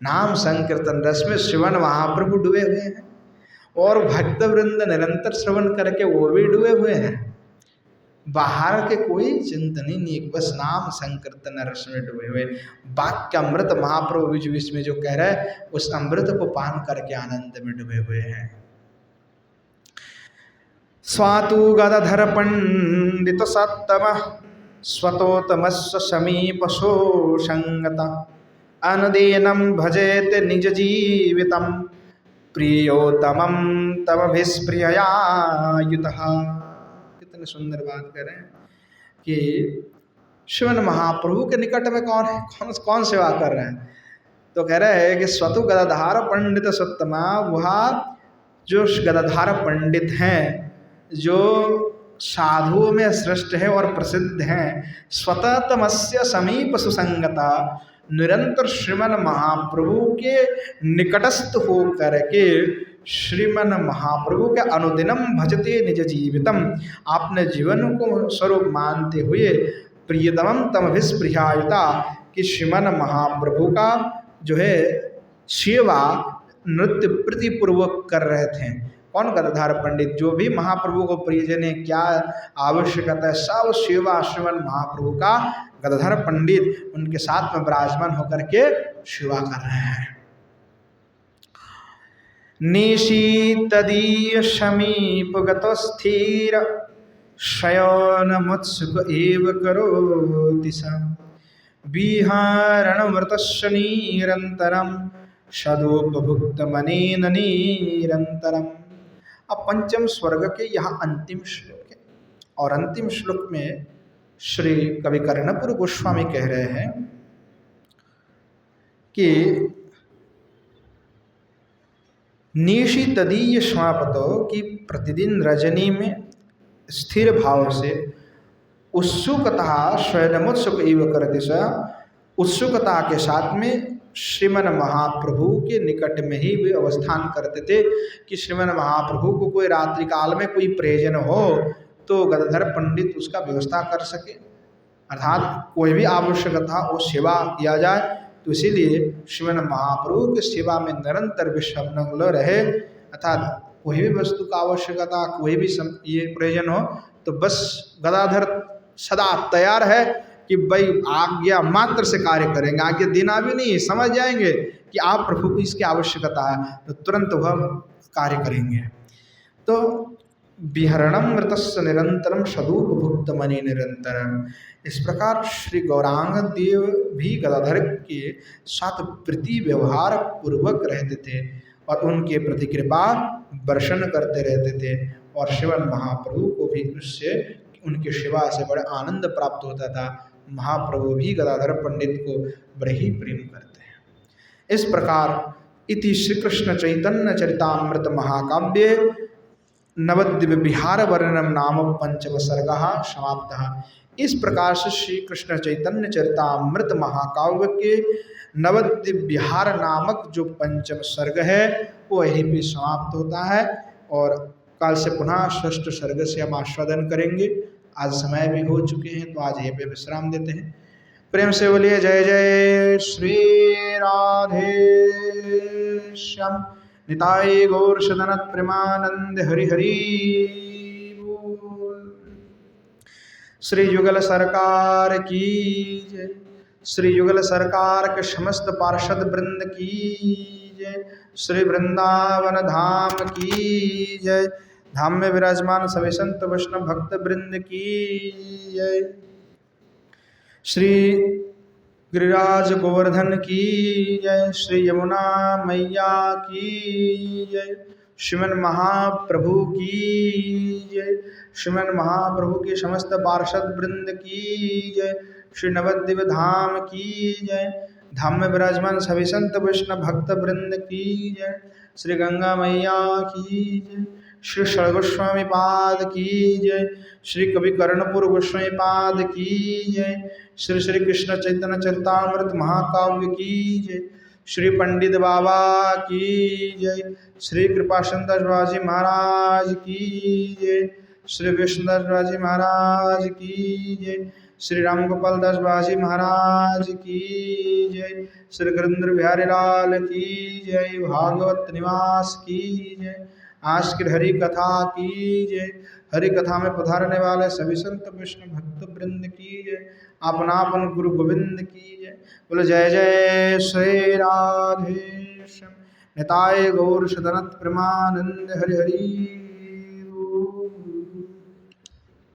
नाम संकीर्तन रस में श्रवण महाप्रभु डूबे हुए हैं और भक्त वृंद निरंतर श्रवण करके वो भी डूबे हुए हैं। बाहर के कोई चिंतन ही नहीं, बस नाम संकीर्तन रस में डूबे हुए। वाक्य अमृत महाप्रभु बीच बीच में जो कह रहे हैं उस अमृत को पान करके आनंद में डूबे हुए हैं। स्वातु गदाधर पंडित सत्तम स्वतोतमस्व समीपसो संगता अनदीनम भजेत निज जीवितम प्रियोतमम तमभिस्प्रिययायुतः। कितने सुंदर बात कर रहे हैं कि श्रीमन महाप्रभु के निकट में कौन सेवा कर रहे हैं। तो कह रहे हैं कि स्वतु गदाधार पंडित सत्तमा, वह जो गदाधार पंडित हैं, जो साधुओं में श्रेष्ठ है और प्रसिद्ध हैं, स्वतः तमस्य समीप सुसंगता, निरंतर श्रीमन महाप्रभु के निकटस्थ हो करके श्रीमन महाप्रभु के अनुदिनम भजते निज जीवितम, आपने जीवन को स्वरूप मानते हुए प्रियतमम तमभिस्प्रियायुता, कि श्रीमन महाप्रभु का जो है सेवा नृत्य प्रीतिपूर्वक कर रहे थे। कौन गदाधार पंडित, जो भी महाप्रभु को प्रियजन है, क्या आवश्यकता है, सब सेवा श्रीमन महाप्रभु का गदाधर पंडित उनके साथ में विराजमान होकर के सेवा कर रहे हैं। निशीतदीय समीपगत स्थिर शयनमुत्सुक एव करोति स विहारणमृतस्य निरन्तरं सदुपभुक्तमनेन निरन्तरम्। अब पंचम स्वर्ग के यहाँ अंतिम श्लोक है और अंतिम श्लोक में श्री कवि कर्णपुर गोस्वामी कह रहे हैं कि निशीतदीय समापतो, कि प्रतिदिन रजनी में स्थिर भाव से उत्सुकता स्वयंमुत्सुक एव करति स, उत्सुकता के साथ में श्रीमन महाप्रभु के निकट में ही वे अवस्थान करते थे कि श्रीमन महाप्रभु को कोई रात्रि काल में कोई प्रयोजन हो तो गदाधर पंडित उसका व्यवस्था कर सके, अर्थात कोई भी आवश्यकता वो सेवा किया जाए। तो इसीलिए श्रीमन महाप्रभु की सेवा में निरंतर विश्वमग्न रहे, अर्थात कोई भी वस्तु का आवश्यकता, कोई भी ये प्रयोजन हो तो बस गदाधर सदा तैयार है कि भाई आज्ञा मात्र से कार्य करेंगे, आज्ञा देना भी नहीं, समझ जाएंगे कि आप प्रभु को इसकी आवश्यकता है तो तुरंत वह कार्य करेंगे। तो विहरणम मृतस्य निरंतरम सदुपभुक्त मणि निरंतरम, इस प्रकार श्री गौरांग देव भी गदाधर के साथ प्रीति व्यवहार पूर्वक रहते थे और उनके प्रति कृपा वर्षण करते रहते थे और श्रीमन महाप्रभु को भी उससे उनकी सेवा से बड़ा आनंद प्राप्त होता था। महाप्रभु भी गदाधर पंडित को बड़े ही प्रेम करते हैं। इस प्रकार इति श्री कृष्ण चैतन्य चरितामृत महाकाव्य नवद्वीप विहार वर्णनम नाम पंचम सर्गः समाप्तः। इस प्रकार से श्री कृष्ण चैतन्य चरितामृत महाकाव्य के नवद्वीप विहार नामक जो पंचम सर्ग है वो यहीं पे समाप्त होता है और कल से पुनः षष्ठ सर्ग से हम आस्वादन करेंगे। आज समय भी हो चुके हैं तो आज यहीं पे विश्राम देते हैं। प्रेम से बोलिए जय जय श्री राधे श्याम निताई गौर सदनत प्रेमानंद हरि हरि बोल। श्री युगल सरकार की जय। श्री युगल सरकार के समस्त पार्षद वृंद की जय। श्री वृंदावन धाम की जय। धाम में विराजमान सभी संत वैष्णव भक्त वृंद की जय। श्री गिरिराज गोवर्धन की जय। श्री यमुना मैया की जय। श्रीमन महाप्रभु की जय। श्रीमन महाप्रभु के समस्त पार्षद वृंद की जय। श्री नवद्वीप धाम की जय। धाम में विराजमान सभी संत वैष्णव भक्त वृंद की जय। श्री गंगा मैया की जय। श्री षड़ गोस्वामी पाद की जय। श्री कवि कर्णपुर गोस्वामी पाद की जय। श्री श्री कृष्ण चैतन्य चरितामृत महाकाव्य की जय। श्री पंडित बाबा की जय। श्री कृपा सुंदर बाजी महाराज की जय। श्री विष्णुदास बाजी महाराज की जय। श्री राम गोपाल दास बाजी महाराज की जय। श्री गिरिंद्र बिहारी लाल की जय। भागवत निवास की जय। आज की हरि कथा की जय। हरि कथा में पधारने वाले सभी संत वैष्णव भक्त वृंद की जय। अपनापन गुरु गोविंद की जय। बोलो जय जय श्री राधे श्याम निताय गौर सदनत प्रेमानंद हरि हरि।